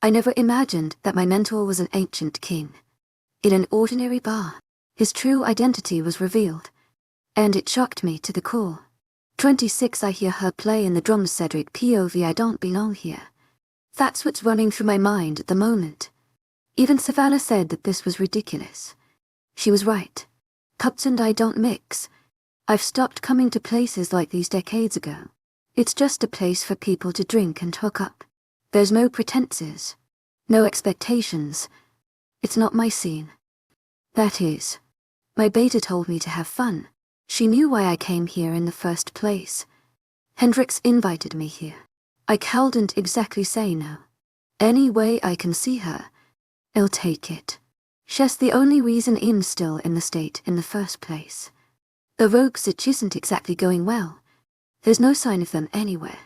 I never imagined that my mentor was an ancient king. In an ordinary bar, his true identity was revealed, and it shocked me to the core. 26 I hear her play in the drums 𝐶𝐬 POV I don't belong here. That's what's running through my mind at the moment. Even Savannah said that this was ridiculous. She was right. Cups and I don't mix. I've stopped coming to places like these decades ago. It's just a place for people to drink and hook up. There's no pretenses. No expectations. It's not my scene. That is. My beta told me to have fun. She knew why I came here in the first place. hendrix invited me here. I couldn't exactly say no. Any way I can see her, I'll take it. She's the only reason I'm still in the state in the first place. The rogue 𝐊𝐤𝐳 isn't exactly going well. There's no sign of them anywhere.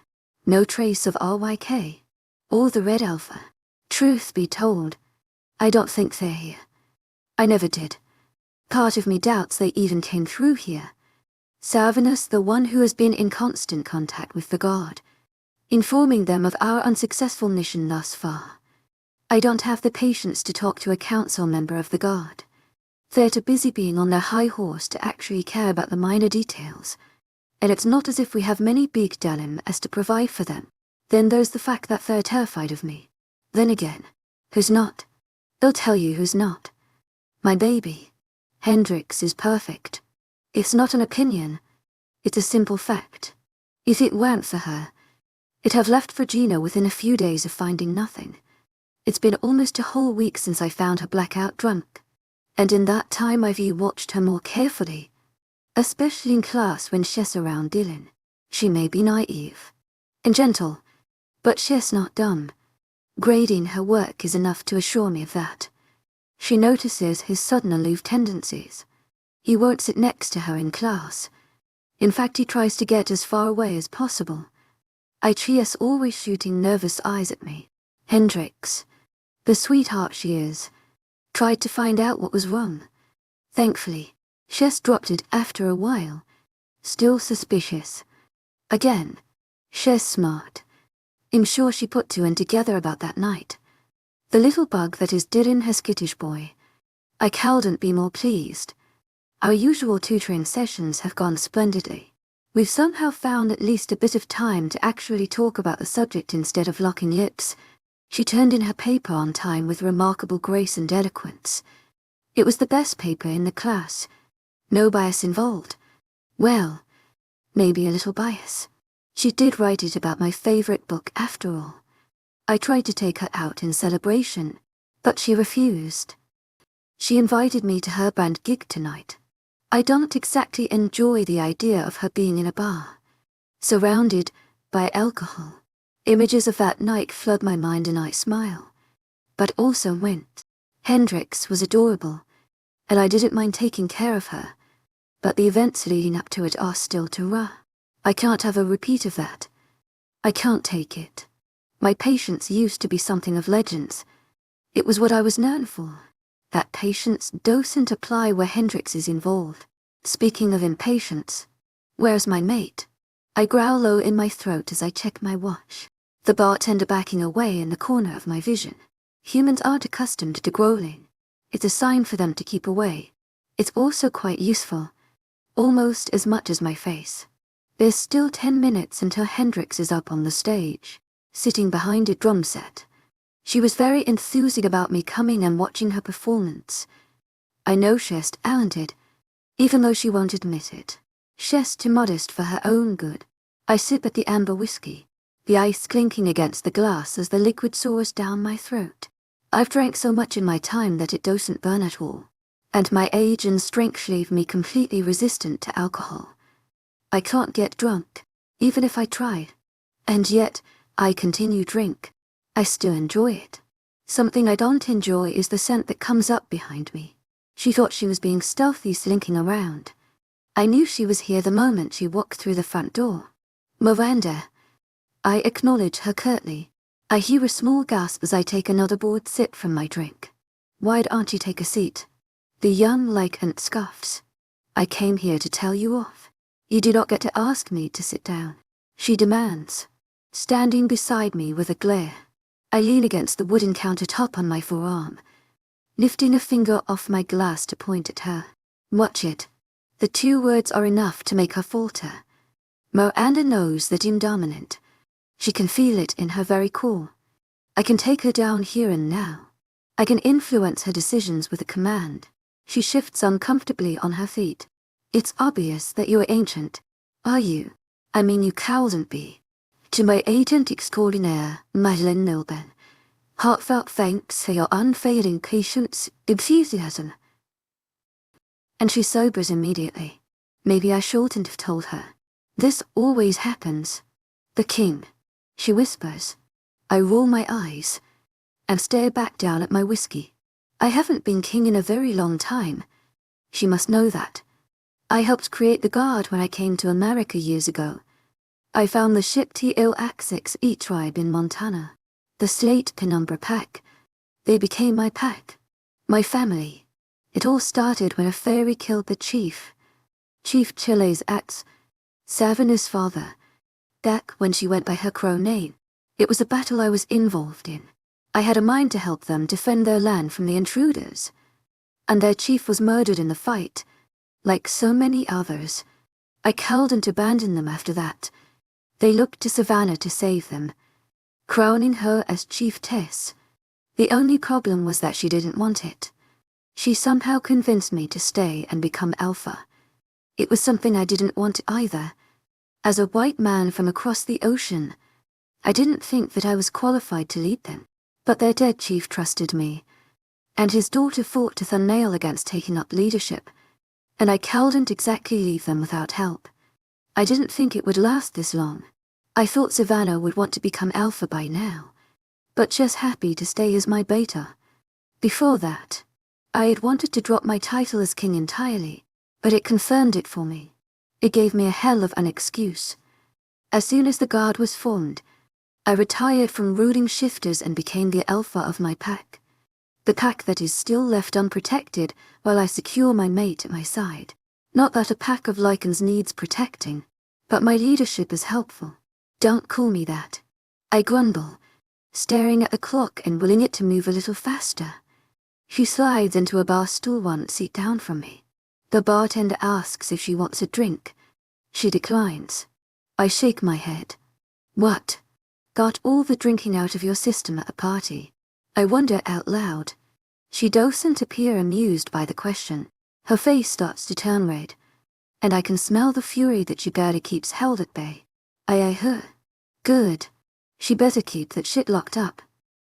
No trace of 𝐿𝐲 or the Red Alpha. Truth be told, I don't think they're here. I never did. Part of me doubts they even came through here. Savannah's the one who has been in constant contact with the guard, informing them of our unsuccessful mission thus far. I don't have the patience to talk to a council member of the guard. They're too busy being on their high horse to actually care about the minor details. And it's not as if we have many big 𝐷𝐴𝐿𝐼 as to provide for them. Then there's the fact that they're terrified of me. Then again, who's not? They'll tell you who's not. My baby, hendrix, is perfect. It's not an opinion. It's a simple fact. If it weren't for her, I'd have left Virginia within a few days of finding nothing. It's been almost a whole week since I found her blackout drunk. And in that time I've watched her more carefully. Especially in class when she's around Dylan. She may be naive and gentle, but she's not dumb. Grading her work is enough to assure me of that. She notices his sudden aloof tendencies. He won't sit next to her in class. In fact, he tries to get as far away as possible. 𝐿𝐲𝐳 always shooting nervous eyes at me. Hendrix, the sweetheart she is, tried to find out what was wrong. Thankfully, she's dropped it after a while. Still suspicious. Again, she's smart. I'm sure she put two and together about that night. The little bug that is Dylan her skittish boy. I couldn't be more pleased. Our usual tutoring sessions have gone splendidly. We've somehow found at least a bit of time to actually talk about the subject instead of locking lips. She turned in her paper on time with remarkable grace and eloquence. It was the best paper in the class. No bias involved. Well, maybe a little bias. She did write it about my favorite book after all. I tried to take her out in celebration, but she refused. She invited me to her band gig tonight. I don't exactly enjoy the idea of her being in a bar, surrounded by alcohol. Images of that night flood my mind and I smile, but also went. Hendrix was adorable, and I didn't mind taking care of her, but the events leading up to it are still too raw. I can't have a repeat of that. I can't take it. My patience used to be something of legends. It was what I was known for. That patience doesn't apply where Hendrix is involved. Speaking of impatience, where's my mate? I growl low in my throat as I check my watch. The bartender backing away in the corner of my vision. Humans aren't accustomed to growling. It's a sign for them to keep away. It's also quite useful. Almost as much as my face. There's still 10 minutes until Hendrix is up on the stage, sitting behind a drum set. She was very enthused about me coming and watching her performance. I know she's talented, even though she won't admit it. She's too modest for her own good. I sip at the amber whiskey, the ice clinking against the glass as the liquid soars down my throat. I've drank so much in my time that it doesn't burn at all, and my age and strength leave me completely resistant to alcohol. I can't get drunk, even if I tried. And yet, I continue drink. I still enjoy it. Something I don't enjoy is the scent that comes up behind me. She thought she was being stealthy slinking around. I knew she was here the moment she walked through the front door. Miranda. I acknowledge her curtly. I hear a small gasp as I take another bored sip from my drink. Why don't you take a seat? The young 𝐊𝐲𝐽 scoffs. I came here to tell you off. You do not get to ask me to sit down. She demands, standing beside me with a glare. I lean against the wooden countertop on my forearm, lifting a finger off my glass to point at her. Watch it. The 2 words are enough to make her falter. Miranda knows that I'm dominant. She can feel it in her very core. I can take her down here and now. I can influence her decisions with a command. She shifts uncomfortably on her feet. It's obvious that you're ancient. Are you? I mean, you couldn't be. To my agent extraordinaire, Madeleine Nilben. Heartfelt thanks for your unfailing patience, enthusiasm. And she sobers immediately. Maybe I shouldn't have told her. This always happens. The king, she whispers. I roll my eyes and stare back down at my whiskey. I haven't been king in a very long time. She must know that. I helped create the Guard when I came to America years ago. I found the ship 𝐊𝐢𝐳𝐸 tribe in Montana. The Slate Penumbra pack. They became my pack. My family. It all started when a fairy killed the chief. Chief 𝐊𝐢𝐳𝐸𝐧𝐃, Savannah's father. Back when she went by her crow name. It was a battle I was involved in. I had a mind to help them defend their land from the intruders. And their chief was murdered in the fight. Like so many others. I couldn't abandon them after that. They looked to Savannah to save them, crowning her as chiefess. The only problem was that she didn't want it. She somehow convinced me to stay and become alpha. It was something I didn't want either. As a white man from across the ocean, I didn't think that I was qualified to lead them. But their dead chief trusted me, and his daughter fought tooth and nail against taking up leadership, and I couldn't exactly leave them without help. I didn't think it would last this long. I thought Savannah would want to become alpha by now, but just happy to stay as my beta. Before that, I had wanted to drop my title as king entirely, but it confirmed it for me. It gave me a hell of an excuse. As soon as the Guard was formed, I retired from ruling shifters and became the alpha of my pack. The pack that is still left unprotected while I secure my mate at my side. Not that a pack of lichens needs protecting, but my leadership is helpful. Don't call me that. I grumble, staring at the clock and willing it to move a little faster. She slides into a bar stool 1 seat down from me. The bartender asks if she wants a drink. She declines. I shake my head. What? Got all the drinking out of your system at a party? I wonder out loud. She doesn't appear amused by the question. Her face starts to turn red, and I can smell the fury that she barely keeps held at bay. I eye her. Good. She better keep that shit locked up.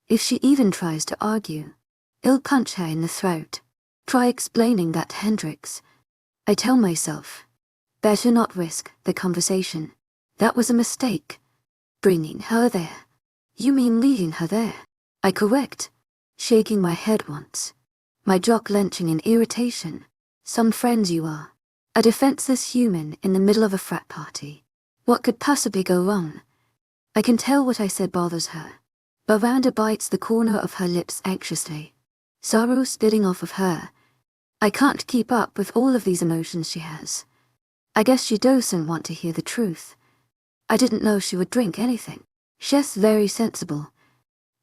If she even tries to argue, I'll punch her in the throat. Try explaining that to Hendrix. I tell myself, better not risk the conversation. That was a mistake. Bringing her there. You mean leading her there? I correct, shaking my head once. My jaw clenching in irritation. Some friends you are. A defenseless human in the middle of a frat party. What could possibly go wrong? I can tell what I said bothers her. Miranda bites the corner of her lips anxiously. Sorrow spitting off of her. I can't keep up with all of these emotions she has. I guess she doesn't want to hear the truth. I didn't know she would drink anything. She's very sensible.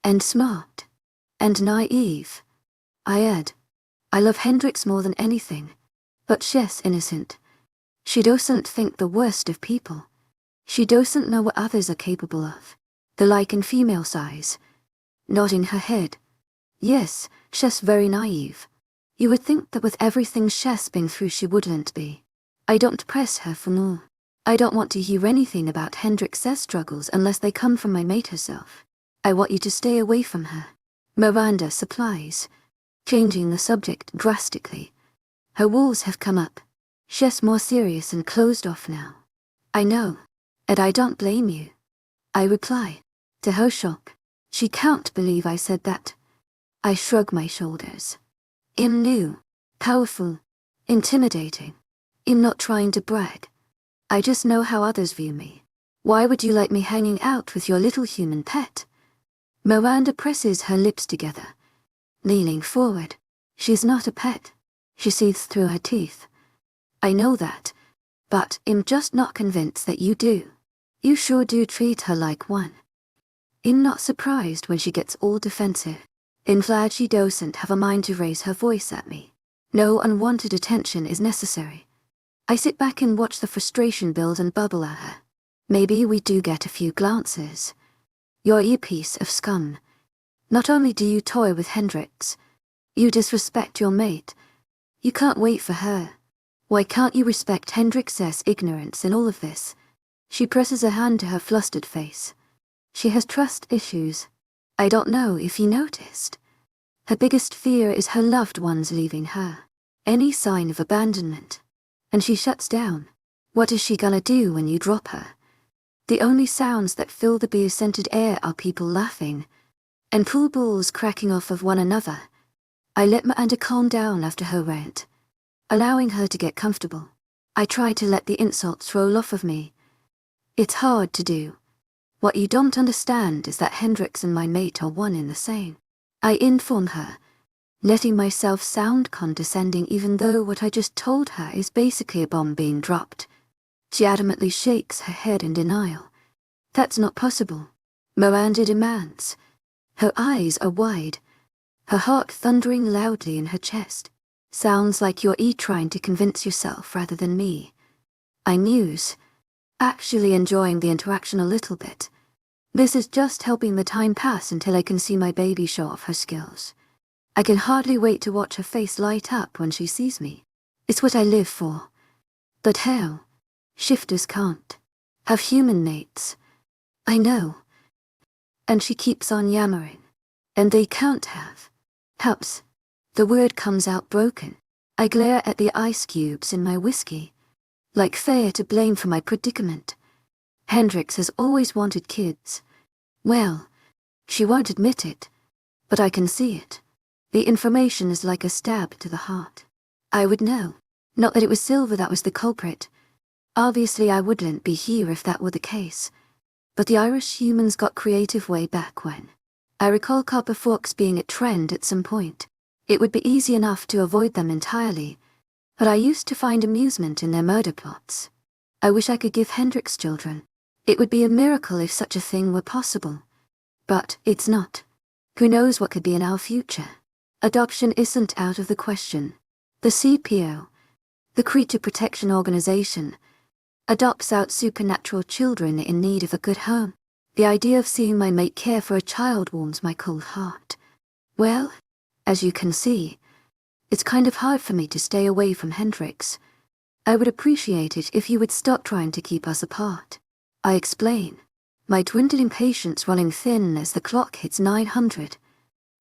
And smart. And naive. I add. I love Hendrix more than anything. But she's innocent. She doesn't think the worst of people. She doesn't know what others are capable of. The lichen female size. Nodding her head. Yes, she's very naive. You would think that with everything she's been through she wouldn't be. I don't press her for more. I don't want to hear anything about Hendrix's struggles unless they come from my mate herself. I want you to stay away from her. Miranda supplies, changing the subject drastically. Her walls have come up. She's more serious and closed off now. I know, and I don't blame you. I reply. To her shock, she can't believe I said that. I shrug my shoulders. I'm new, powerful, intimidating. I'm not trying to brag. I just know how others view me. Why would you like me hanging out with your little human pet? Miranda presses her lips together, leaning forward. She's not a pet. She seethes through her teeth. I know that, but I'm just not convinced that you do. You sure do treat her like one. I'm not surprised when she gets all defensive. I'm glad she doesn't have a mind to raise her voice at me. No unwanted attention is necessary. I sit back and watch the frustration build and bubble at her. Maybe we do get a few glances. You're a piece of scum. Not only do you toy with 𝐿𝐸𝐼𝐺, you disrespect your mate. You can't wait for her. Why can't you respect 𝐿𝐸𝐺's ignorance in all of this? She presses a hand to her flustered face. She has trust issues. I don't know if you noticed. Her biggest fear is her loved ones leaving her. Any sign of abandonment. And she shuts down. What is she gonna do when you drop her? The only sounds that fill the beer-scented air are people laughing and pool balls cracking off of one another. I let Miranda calm down after her rant, allowing her to get comfortable. I try to let the insults roll off of me. It's hard to do. What you don't understand is that 𝐿𝐸𝐺 and my mate are one in the same. I inform her, letting myself sound condescending even though what I just told her is basically a bomb being dropped. She adamantly shakes her head in denial. That's not possible, Miranda demands. Her eyes are wide, her heart thundering loudly in her chest. Sounds like you're trying to convince yourself rather than me. I muse, actually enjoying the interaction a little bit. This is just helping the time pass until I can see my baby show off her skills. I can hardly wait to watch her face light up when she sees me. It's what I live for. But hell, shifters can't have human mates. I know. And she keeps on yammering. And they can't have. Helps. The word comes out broken. I glare at the ice cubes in my whiskey. Like fair to blame for my predicament. 𝐿𝐸𝐺 has always wanted kids. Well, she won't admit it. But I can see it. The information is like a stab to the heart. I would know. Not that it was Silver that was the culprit. Obviously I wouldn't be here if that were the case. But the Irish humans got creative way back when. I recall copper forks being a trend at some point. It would be easy enough to avoid them entirely, but I used to find amusement in their murder plots. I wish I could give 𝐿𝐸𝐺 children. It would be a miracle if such a thing were possible. But it's not. Who knows what could be in our future? Adoption isn't out of the question. The CPO, the Creature Protection Organization, adopts out supernatural children in need of a good home. The idea of seeing my mate care for a child warms my cold heart. Well, as you can see, it's kind of hard for me to stay away from 𝐿𝐸𝐺. I would appreciate it if you would stop trying to keep us apart. I explain, my dwindling patience running thin as the clock hits 900.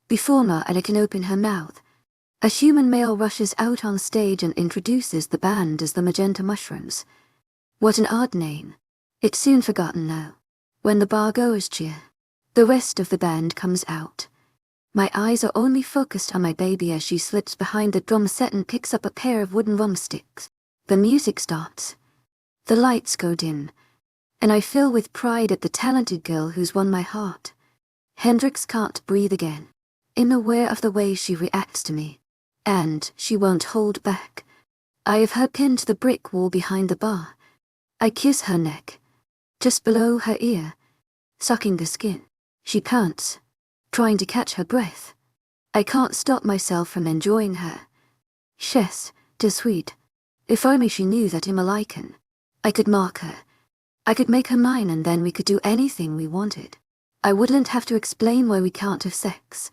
Before Miranda can open her mouth, a human male rushes out on stage and introduces the band as the Magenta Mushrooms. What an odd name. It's soon forgotten now. When the bar goes cheer, the rest of the band comes out. My eyes are only focused on my baby as she slips behind the drum set and picks up a pair of wooden drumsticks. The music starts. The lights go dim, and I fill with pride at the talented girl who's won my heart. 𝐿𝐸𝐺 can't breathe again. I'm aware of the way she reacts to me, and she won't hold back. I have her pinned to the brick wall behind the bar. I kiss her neck, just below her ear, sucking the skin. She pants, trying to catch her breath. I can't stop myself from enjoying her. She's too sweet. If only she knew that I'm a lichen. I could mark her. I could make her mine and then we could do anything we wanted. I wouldn't have to explain why we can't have sex.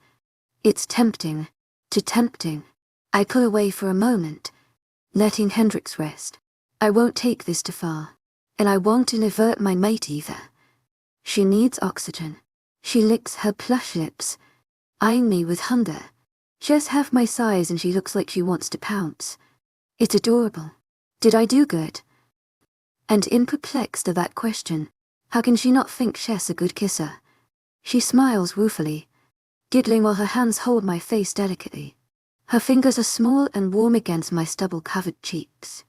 It's tempting, too tempting. I pull away for a moment, letting 𝐿𝐸𝐺 rest. I won't take this too far, and I won't invert my mate either. She needs oxygen. She licks her plush lips, eyeing me with hunger. She has half my size and she looks like she wants to pounce. It's adorable. Did I do good? And in perplexed at that question, how can she not think she's a good kisser? She smiles ruefully, giggling while her hands hold my face delicately. Her fingers are small and warm against my stubble-covered cheeks.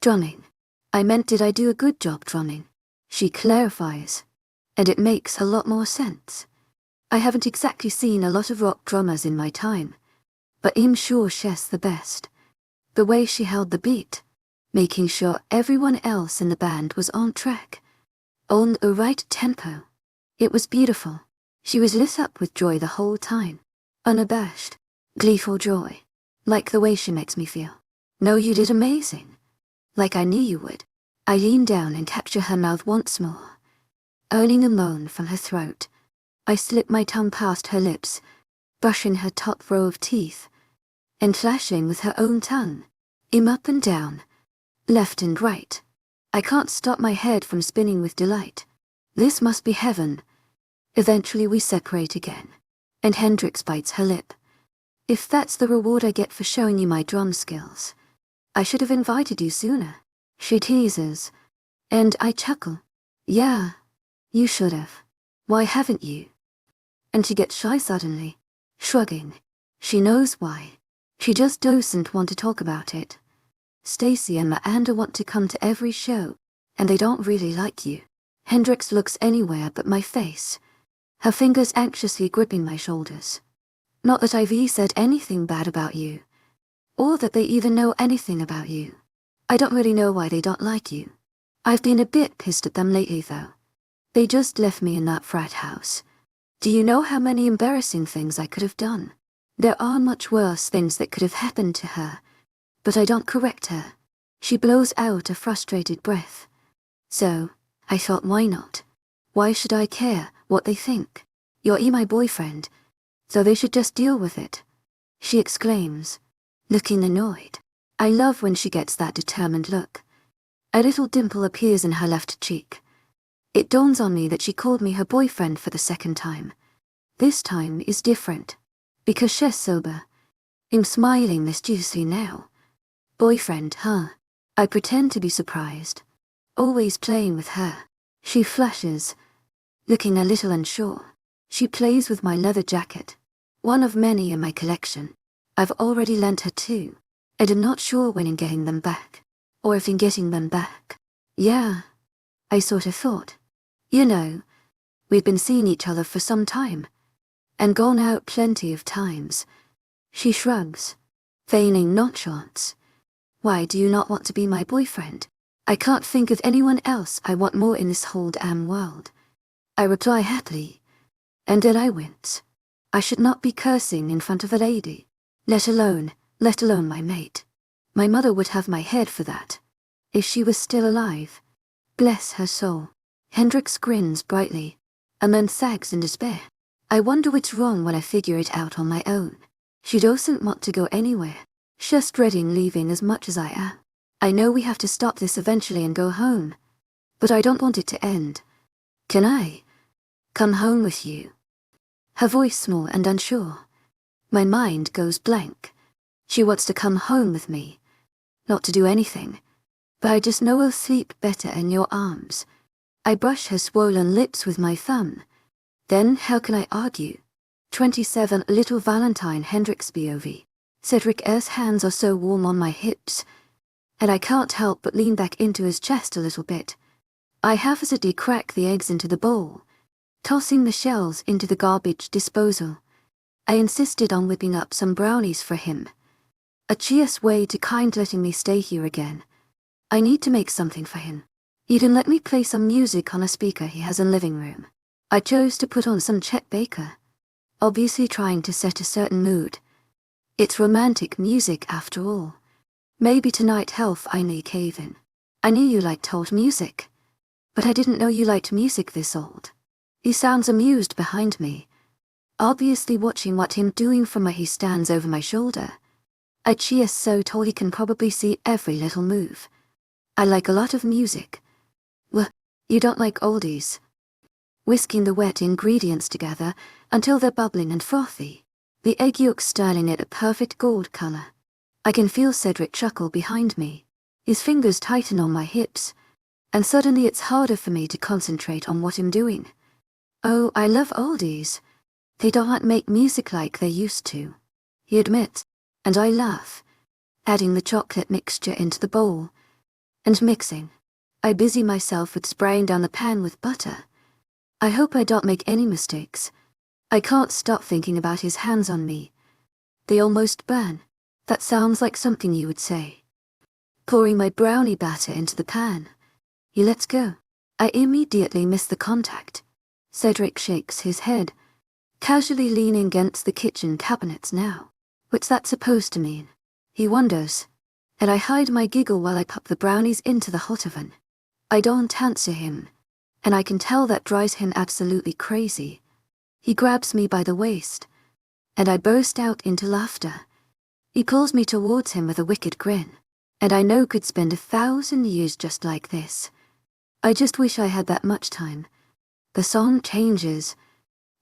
Drumming. I meant did I do a good job drumming? She clarifies, and it makes a lot more sense. I haven't exactly seen a lot of rock drummers in my time, but I'm sure she's the best. The way she held the beat, making sure everyone else in the band was on track, on the right tempo. It was beautiful. She was lit up with joy the whole time. Unabashed, gleeful joy. Like the way she makes me feel. No, you did amazing. Like I knew you would. I leaned down and captured her mouth once more. Earning a moan from her throat, I slipped my tongue past her lips, brushing her top row of teeth, and flashing with her own tongue, up and down, left and right. I can't stop my head from spinning with delight. This must be heaven. Eventually we separate again, and Hendrix bites her lip. If that's the reward I get for showing you my drum skills, I should have invited you sooner. She teases, and I chuckle. Yeah, you should have. Why haven't you? And she gets shy suddenly, shrugging. She knows why. She just doesn't want to talk about it. Stacy and Miranda want to come to every show, and they don't really like you. Hendrix looks anywhere but my face, her fingers anxiously gripping my shoulders. Not that I've said anything bad about you, or that they even know anything about you. I don't really know why they don't like you. I've been a bit pissed at them lately though. They just left me in that frat house. Do you know how many embarrassing things I could have done? There are much worse things that could have happened to her, but I don't correct her. She blows out a frustrated breath. So, I thought, why not? Why should I care what they think? You're my boyfriend, so they should just deal with it, she exclaims, looking annoyed. I love when she gets that determined look. A little dimple appears in her left cheek. It dawns on me that she called me her boyfriend for the second time. This time is different, because she's sober. I'm smiling mischievously now. Boyfriend, huh? I pretend to be surprised. Always playing with her. She flushes, looking a little unsure. She plays with my leather jacket, one of many in my collection. I've already lent her two, and I'm not sure when I'm getting them back, or if I'm getting them back. Yeah, I sort of thought. You know, we've been seeing each other for some time, and gone out plenty of times. She shrugs, feigning nonchalance. Why do you not want to be my boyfriend? I can't think of anyone else I want more in this whole damn world. I reply happily, and then I wince. I should not be cursing in front of a lady, let alone my mate. My mother would have my head for that, if she was still alive. Bless her soul. Hendrix grins brightly, and then sags in despair. I wonder what's wrong when I figure it out on my own. She doesn't want to go anywhere. She's dreading leaving as much as I am. I know we have to stop this eventually and go home, but I don't want it to end. Can I come home with you? Her voice small and unsure. My mind goes blank. She wants to come home with me, not to do anything, but I just know we'll sleep better in your arms. I brush her swollen lips with my thumb. Then how can I argue? 27 Little Valentine Hendrix POV. 𝐊𝐤𝐺𝐻's hands are so warm on my hips, and I can't help but lean back into his chest a little bit. I haphazardly crack the eggs into the bowl, tossing the shells into the garbage disposal. I insisted on whipping up some brownies for him. A cheer's way to kind letting me stay here again. I need to make something for him. He didn't let me play some music on a speaker he has in living room. I chose to put on some Chet Baker, obviously trying to set a certain mood. It's romantic music after all. Maybe tonight 𝐊𝐢𝐳𝐷 cave-in. I knew you liked old music, but I didn't know you liked music this old. He sounds amused behind me, obviously watching what I'm doing from where he stands over my shoulder. I cheer so tall he can probably see every little move. I like a lot of music. Well, you don't like oldies. Whisking the wet ingredients together until they're bubbling and frothy, the egg yolks styling it a perfect gold color. I can feel Cedric chuckle behind me. His fingers tighten on my hips, and suddenly it's harder for me to concentrate on what I'm doing. Oh, I love oldies. They don't make music like they used to, he admits, and I laugh, adding the chocolate mixture into the bowl, and mixing. I busy myself with spraying down the pan with butter. I hope I don't make any mistakes. I can't stop thinking about his hands on me. They almost burn. That sounds like something you would say. Pouring my brownie batter into the pan, he lets go. I immediately miss the contact. Cedric shakes his head, casually leaning against the kitchen cabinets now. What's that supposed to mean? He wonders. And I hide my giggle while I pop the brownies into the hot oven. I don't answer him, and I can tell that drives him absolutely crazy. He grabs me by the waist, and I burst out into laughter. He pulls me towards him with a wicked grin, and I know could spend 1,000 years just like this. I just wish I had that much time. The song changes,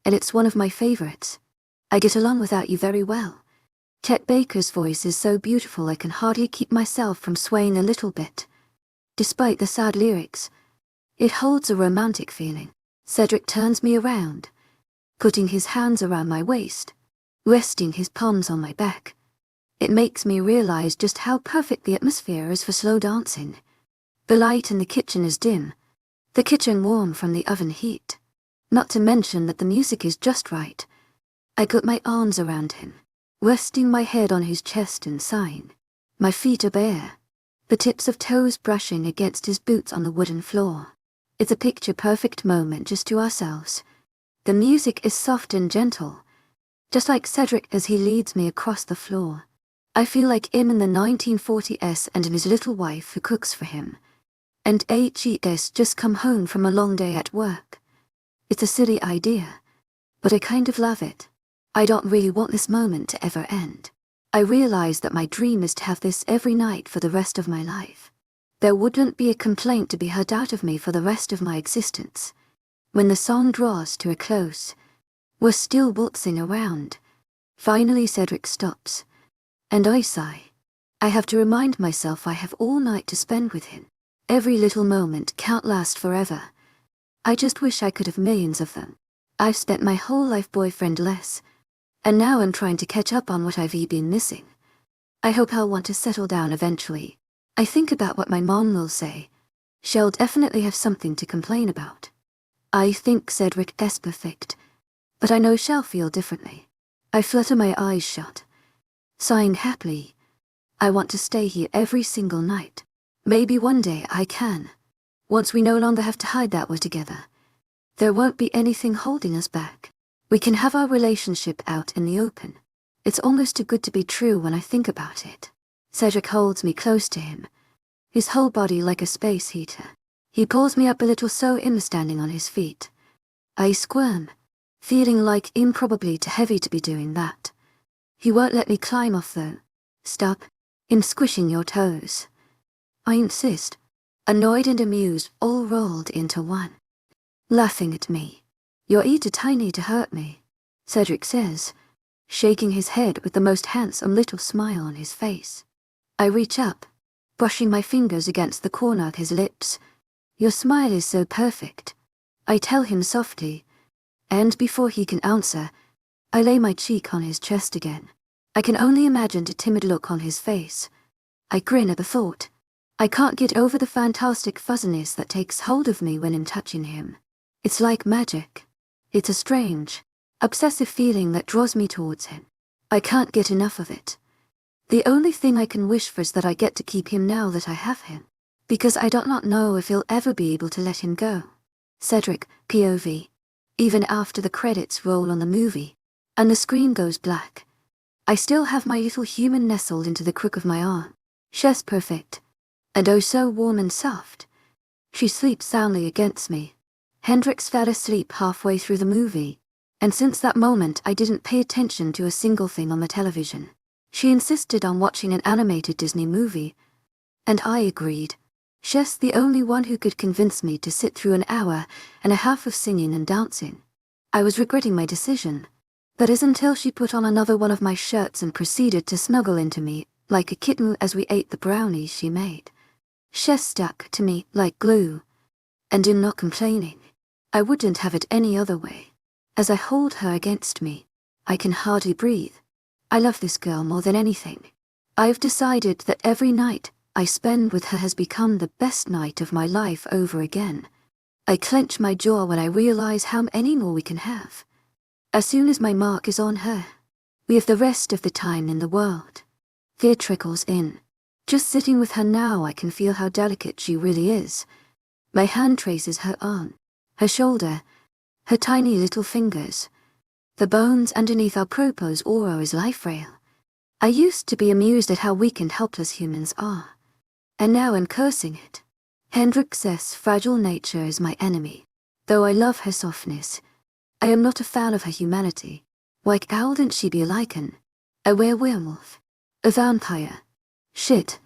and it's one of my favorites. I get along without you very well. Chet Baker's voice is so beautiful I can hardly keep myself from swaying a little bit. Despite the sad lyrics, it holds a romantic feeling. Cedric turns me around, putting his hands around my waist, resting his palms on my back. It makes me realize just how perfect the atmosphere is for slow dancing. The light in the kitchen is dim, the kitchen warm from the oven heat. Not to mention that the music is just right. I put my arms around him, resting my head on his chest and sighing. My feet are bare, the tips of toes brushing against his boots on the wooden floor. It's a picture-perfect moment just to ourselves. The music is soft and gentle, just like Cedric as he leads me across the floor. I feel like him in the 1940s and his little wife who cooks for him. And 𝐊𝐲𝐳 just come home from a long day at work. It's a silly idea, but I kind of love it. I don't really want this moment to ever end. I realize that my dream is to have this every night for the rest of my life. There wouldn't be a complaint to be heard out of me for the rest of my existence. When the song draws to a close, we're still waltzing around. Finally Cedric stops, and I sigh. I have to remind myself I have all night to spend with him. Every little moment can't last forever. I just wish I could have millions of them. I've spent my whole life boyfriendless, and now I'm trying to catch up on what I've been missing. I hope I'll want to settle down eventually. I think about what my mom will say. She'll definitely have something to complain about. I think Cedric is perfect, but I know she'll feel differently. I flutter my eyes shut, sighing happily. I want to stay here every single night. Maybe one day I can. Once we no longer have to hide that we're together, there won't be anything holding us back. We can have our relationship out in the open. It's almost too good to be true when I think about it. Cedric holds me close to him, his whole body like a space heater. He pulls me up a little so I'm standing on his feet. I squirm, feeling like I'm probably too heavy to be doing that. He won't let me climb off though. Stop. I'm squishing your toes. I insist, annoyed and amused all rolled into one. Laughing at me. You're too tiny to hurt me, Cedric says, shaking his head with the most handsome little smile on his face. I reach up, brushing my fingers against the corner of his lips. Your smile is so perfect, I tell him softly, and before he can answer, I lay my cheek on his chest again. I can only imagine the timid look on his face. I grin at the thought. I can't get over the fantastic fuzziness that takes hold of me when I'm touching him. It's like magic. It's a strange, obsessive feeling that draws me towards him. I can't get enough of it. The only thing I can wish for is that I get to keep him now that I have him, because I do not know if he'll ever be able to let him go. Cedric, POV. Even after the credits roll on the movie, and the screen goes black, I still have my little human nestled into the crook of my arm. She's perfect, and oh so warm and soft. She sleeps soundly against me. Hendrix fell asleep halfway through the movie, and since that moment I didn't pay attention to a single thing on the television. She insisted on watching an animated Disney movie, and I agreed. She's the only one who could convince me to sit through an hour and a half of singing and dancing. I was regretting my decision, but as until she put on another one of my shirts and proceeded to snuggle into me like a kitten as we ate the brownies she made. She's stuck to me like glue, and I'm not complaining. I wouldn't have it any other way. As I hold her against me, I can hardly breathe. I love this girl more than anything. I've decided that every night I spend with her has become the best night of my life over again. I clench my jaw when I realize how many more we can have. As soon as my mark is on her, we have the rest of the time in the world. Fear trickles in. Just sitting with her now I can feel how delicate she really is. My hand traces her arm, her shoulder, her tiny little fingers. The bones underneath our propose aura is life frail. I used to be amused at how weak and helpless humans are. And now I'm cursing it. 𝐿𝐸𝐧𝐼's fragile nature is my enemy. Though I love her softness, I am not a fan of her humanity. Why couldn't she be a lichen? A werewolf? A vampire? Shit.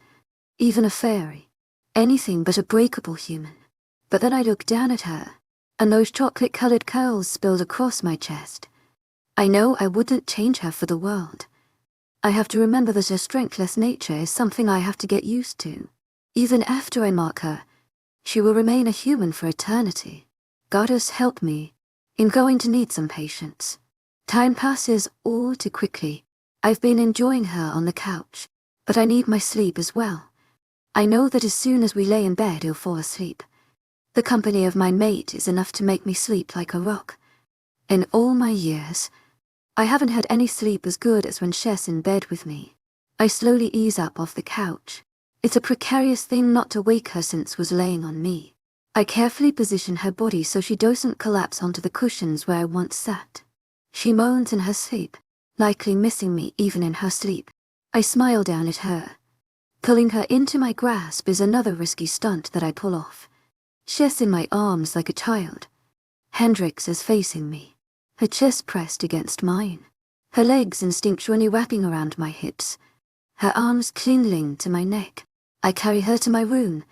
Even a fairy. Anything but a breakable human. But then I look down at her, and those chocolate-colored curls spilled across my chest. I know I wouldn't change her for the world. I have to remember that her strengthless nature is something I have to get used to. Even after I mark her, she will remain a human for eternity. Goddess help me. I'm going to need some patience. Time passes all too quickly. I've been enjoying her on the couch, but I need my sleep as well. I know that as soon as we lay in bed he'll fall asleep. The company of my mate is enough to make me sleep like a rock. In all my years, I haven't had any sleep as good as when 𝐶𝐻's in bed with me. I slowly ease up off the couch. It's a precarious thing not to wake her since was laying on me. I carefully position her body so she doesn't collapse onto the cushions where I once sat. She moans in her sleep, likely missing me even in her sleep. I smile down at her. Pulling her into my grasp is another risky stunt that I pull off. 𝐶𝐻's in my arms like a child. hendrix is facing me, her chest pressed against mine, her legs instinctually wrapping around my hips, her arms clinging to my neck. I carry her to my room,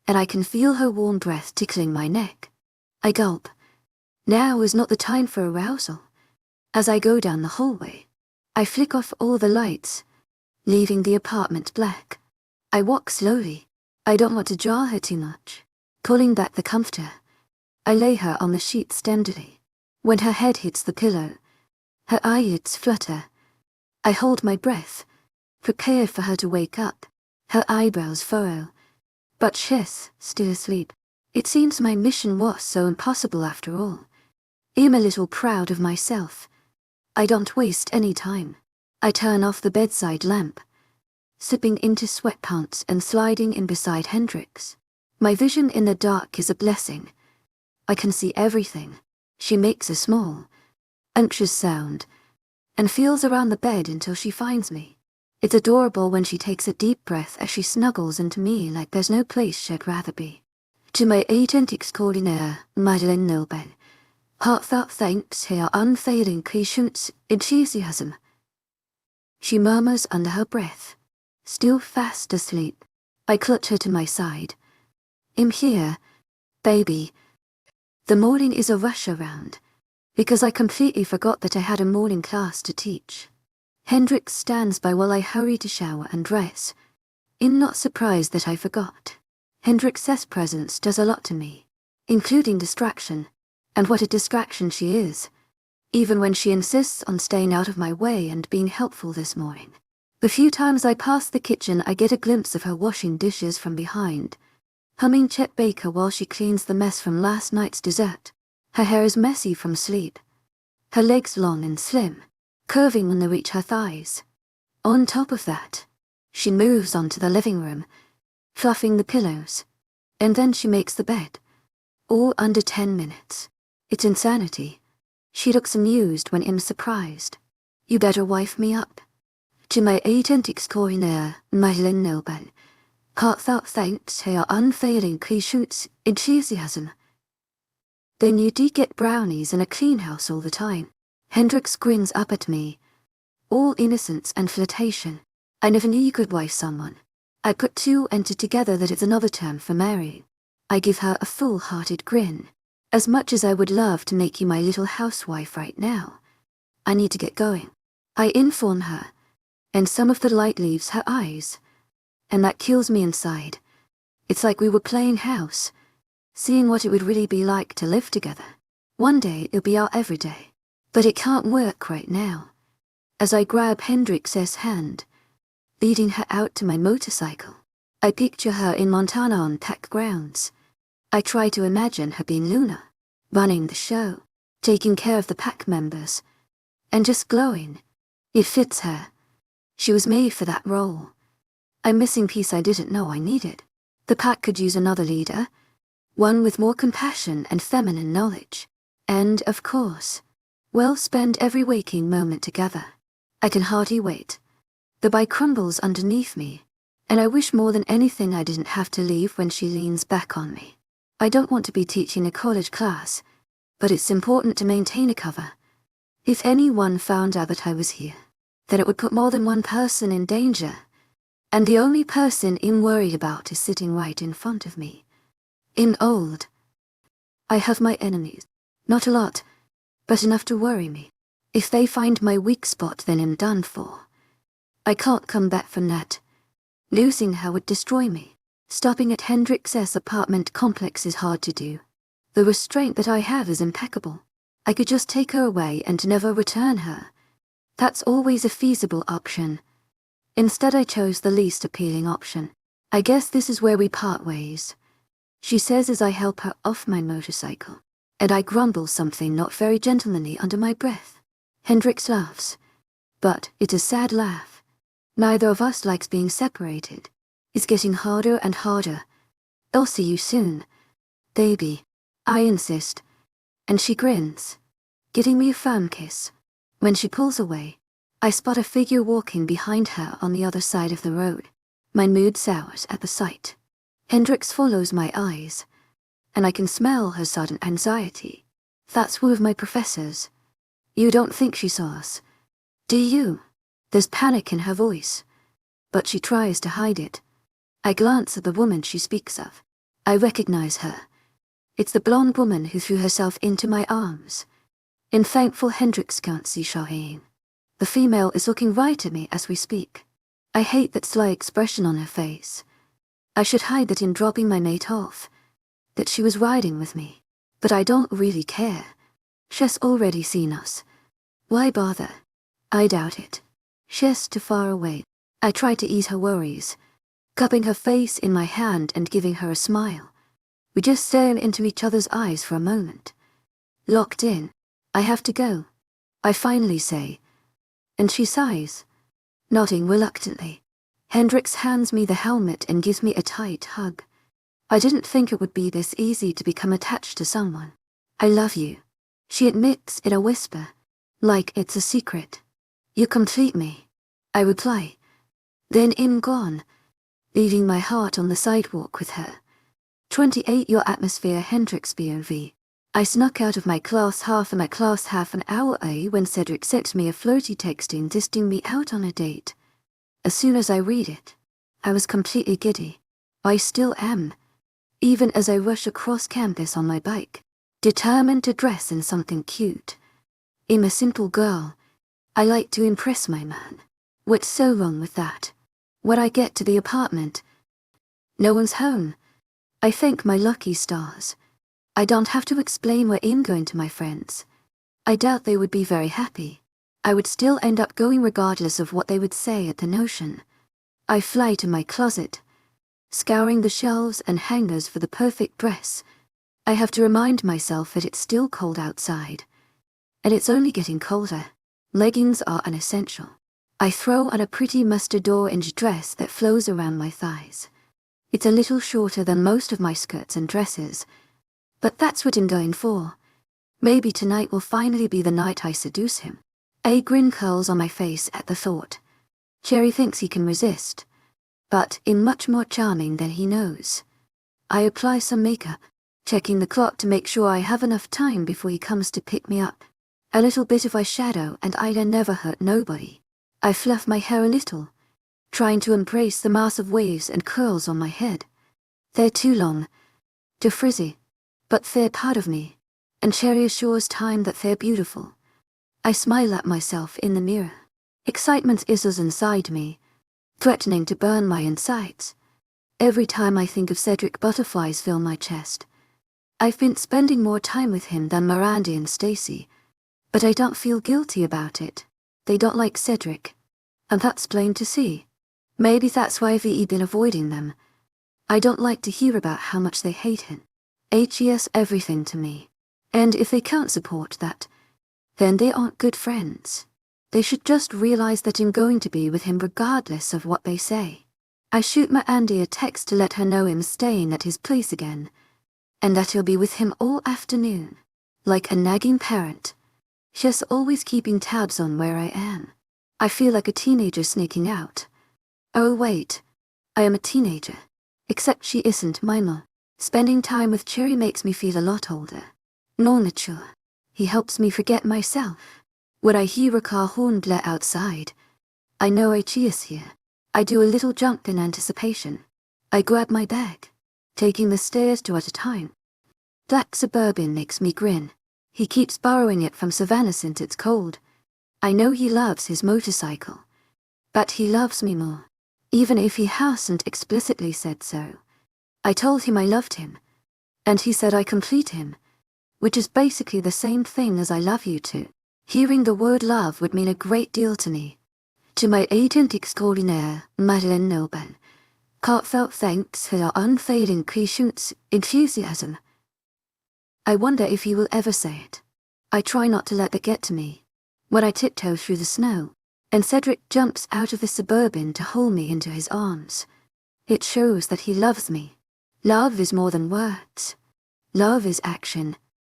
and I can feel her warm breath tickling my neck. I gulp. Now is not the time for arousal. As I go down the hallway, I flick off all the lights, leaving the apartment black. I walk slowly. I don't want to jar her too much. Pulling back the comforter, I lay her on the sheets tenderly. When her head hits the pillow, her eyelids flutter. I hold my breath, prepared for her to wake up. Her eyebrows furrow. But 𝐶𝐻's still asleep. It seems my mission was so impossible after all. I'm a little proud of myself. I don't waste any time. I turn off the bedside lamp, slipping into sweatpants and sliding in beside hendrix. My vision in the dark is a blessing. I can see everything. She makes a small, anxious sound, and feels around the bed until she finds me. It's adorable when she takes a deep breath as she snuggles into me like there's no place she'd rather be. To my agent extraordinaire, Madeleine Nobel, heartfelt thanks to her unfailing patience and enthusiasm. She murmurs under her breath, still fast asleep. I clutch her to my side. I'm here, baby. The morning is a rush around, because I completely forgot that I had a morning class to teach. hendrix stands by while I hurry to shower and dress. I'm not surprised that I forgot. hendrix's presence does a lot to me, including distraction, and what a distraction she is, even when she insists on staying out of my way and being helpful this morning. The few times I pass the kitchen, I get a glimpse of her washing dishes from behind, humming Chet Baker while she cleans the mess from last night's dessert. Her hair is messy from sleep, her legs long and slim, curving when they reach her thighs. On top of that, she moves onto the living room, fluffing the pillows, and then she makes the bed. All under 10 minutes. It's insanity. She looks amused when I'm surprised. You better wife me up. To my agent extraordinaire, Madeleine Nobel, heartfelt thanks to her unfailing patience and enthusiasm. Then you do get brownies in a clean house all the time. hendrix grins up at me, all innocence and flirtation. I never knew you could wife someone. I put two and two together that it's another term for marrying. I give her a full-hearted grin. As much as I would love to make you my little housewife right now, I need to get going. I inform her, and some of the light leaves her eyes, and that kills me inside. It's like we were playing house, seeing what it would really be like to live together. One day it'll be our everyday, but it can't work right now. As I grab hendrix's hand, leading her out to my motorcycle, I picture her in Montana on pack grounds. I try to imagine her being Luna, running the show, taking care of the pack members, and just glowing. It fits her. She was made for that role. I'm missing piece I didn't know I needed. The pack could use another leader, one with more compassion and feminine knowledge. And, of course, We'll spend every waking moment together. I can hardly wait. The bike crumbles underneath me, and I wish more than anything I didn't have to leave when she leans back on me. I don't want to be teaching a college class, but it's important to maintain a cover. If anyone found out that I was here, then it would put more than one person in danger, and the only person I'm worried about is sitting right in front of me. I'm old. I have my enemies. Not a lot, but enough to worry me. If they find my weak spot, then I'm done for. I can't come back from that. Losing her would destroy me. Stopping at 𝐿𝐸𝐺𝐻's apartment complex is hard to do. The restraint that I have is impeccable. I could just take her away and never return her. That's always a feasible option. Instead, I chose the least appealing option. I guess this is where we part ways. She says as I help her off my motorcycle, and I grumble something not very gentlemanly under my breath. 𝐿𝐸𝐺𝐻 laughs, but it's a sad laugh. Neither of us likes being separated. It's getting harder and harder. I'll see you soon, baby, I insist, and she grins, getting me a firm kiss. When she pulls away, I spot a figure walking behind her on the other side of the road. My mood sours at the sight. 𝐿𝐸𝐺𝐻 follows my eyes, and I can smell her sudden anxiety. That's one of my professors. You don't think she saw us, do you? There's panic in her voice, but she tries to hide it. I glance at the woman she speaks of. I recognize her. It's the blonde woman who threw herself into my arms. In thankful 𝐿𝐸𝐺𝐻's can't see 𝐊𝐢𝐲. The female is looking right at me as we speak. I hate that sly expression on her face. I should hide that in dropping my mate off, that she was riding with me. But I don't really care. She's already seen us. Why bother? I doubt it. She's too far away. I try to ease her worries, cupping her face in my hand and giving her a smile. We just stare into each other's eyes for a moment. Locked in. I have to go, I finally say, and she sighs, nodding reluctantly. 𝐿𝐸𝐺𝐻 hands me the helmet and gives me a tight hug. I didn't think it would be this easy to become attached to someone. I love you, she admits in a whisper, like it's a secret. You complete me, I reply. Then I'm gone, leaving my heart on the sidewalk with her. 28 Your atmosphere 𝐿𝐸𝐺𝐻 POV. I snuck out of my class half an hour when Cedric sent me a flirty text insisting me out on a date. As soon as I read it, I was completely giddy. I still am, even as I rush across campus on my bike, determined to dress in something cute. I'm a simple girl. I like to impress my man. What's so wrong with that? When I get to the apartment, no one's home. I thank my lucky stars. I don't have to explain where I'm going to my friends. I doubt they would be very happy. I would still end up going regardless of what they would say at the notion. I fly to my closet, scouring the shelves and hangers for the perfect dress. I have to remind myself that it's still cold outside. And it's only getting colder. Leggings are an essential. I throw on a pretty mustard orange dress that flows around my thighs. It's a little shorter than most of my skirts and dresses, but that's what I'm going for. Maybe tonight will finally be the night I seduce him. A grin curls on my face at the thought. Cherry thinks he can resist, but I'm much more charming than he knows. I apply some makeup, checking the clock to make sure I have enough time before he comes to pick me up. A little bit of eyeshadow and eyeliner never hurt nobody. I fluff my hair a little, trying to embrace the mass of waves and curls on my head. They're too long, too frizzy, but they're part of me, and Cherry assures time that they're beautiful. I smile at myself in the mirror. Excitement isses inside me, threatening to burn my insides. Every time I think of Cedric, butterflies fill my chest. I've been spending more time with him than Miranda and Stacy, but I don't feel guilty about it. They don't like Cedric, and that's plain to see. Maybe that's why I've been avoiding them. I don't like to hear about how much they hate him. He's everything to me, and if they can't support that, then they aren't good friends. They should just realize that I'm going to be with him regardless of what they say. I shoot my Andy a text to let her know I'm staying at his place again, and that he'll be with him all afternoon. Like a nagging parent, She's always keeping tabs on where I am. I feel like a teenager sneaking out. Oh wait, I am a teenager. Except she isn't my mom. Spending time with Cherry makes me feel a lot older. More mature. He helps me forget myself. When I hear a car horn blare outside, I know 𝐿𝐲𝐬 is here. I do a little jump in anticipation. I grab my bag, taking the stairs 2 at a time. Black Suburban makes me grin. He keeps borrowing it from Savannah since it's cold. I know he loves his motorcycle. But he loves me more, even if he hasn't explicitly said so. I told him I loved him, and he said I complete him, which is basically the same thing as I love you too. Hearing the word love would mean a great deal to me. To my agent extraordinaire, 𝐿𝐲𝐬 heartfelt thanks for your unfailing patience, enthusiasm. I wonder if he will ever say it. I try not to let that get to me. When I tiptoe through the snow, and 𝐶EDRIC jumps out of the Suburban to hold me into his arms, it shows that he loves me. Love is more than words. Love is action.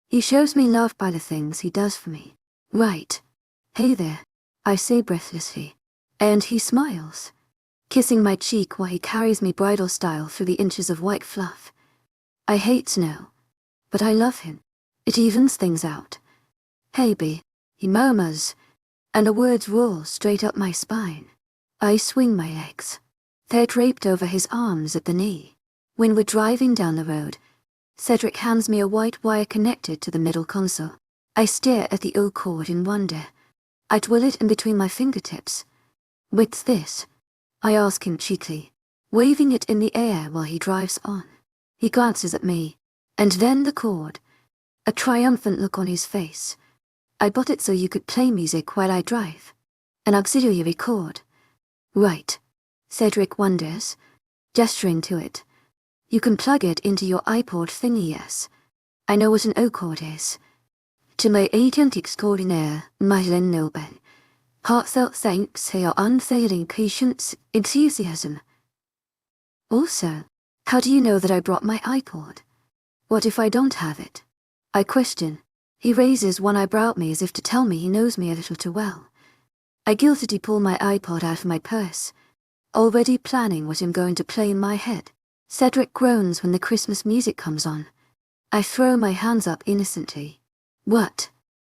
He shows me love by the things he does for me. Right. Hey there, I say breathlessly. And he smiles, kissing my cheek while he carries me bridal style through the inches of white fluff. I hate snow, but I love him. It evens things out. Hey B, he murmurs, and the words roll straight up my spine. I swing my legs. They're draped over his arms at the knee. When we're driving down the road, 𝐶EDRIC hands me a white wire connected to the middle console. I stare at the O cord in wonder. I twirl it in between my fingertips. What's this? I ask him cheekily, waving it in the air while he drives on. He glances at me, and then the cord. A triumphant look on his face. I bought it so you could play music while I drive. An auxiliary cord. Right. 𝐶EDRIC wonders, gesturing to it. You can plug it into your iPod thingy, yes. I know what an O cord is. To my agent extraordinaire, 𝐿𝐲𝐬 heartfelt thanks for your unfailing patience, enthusiasm. Also, how do you know that I brought my iPod? What if I don't have it? I question. He raises one eyebrow at me as if to tell me he knows me a little too well. I guiltily pull my iPod out of my purse, already planning what I'm going to play in my head. 𝐶EDRIC groans when the Christmas music comes on. I throw my hands up innocently. What?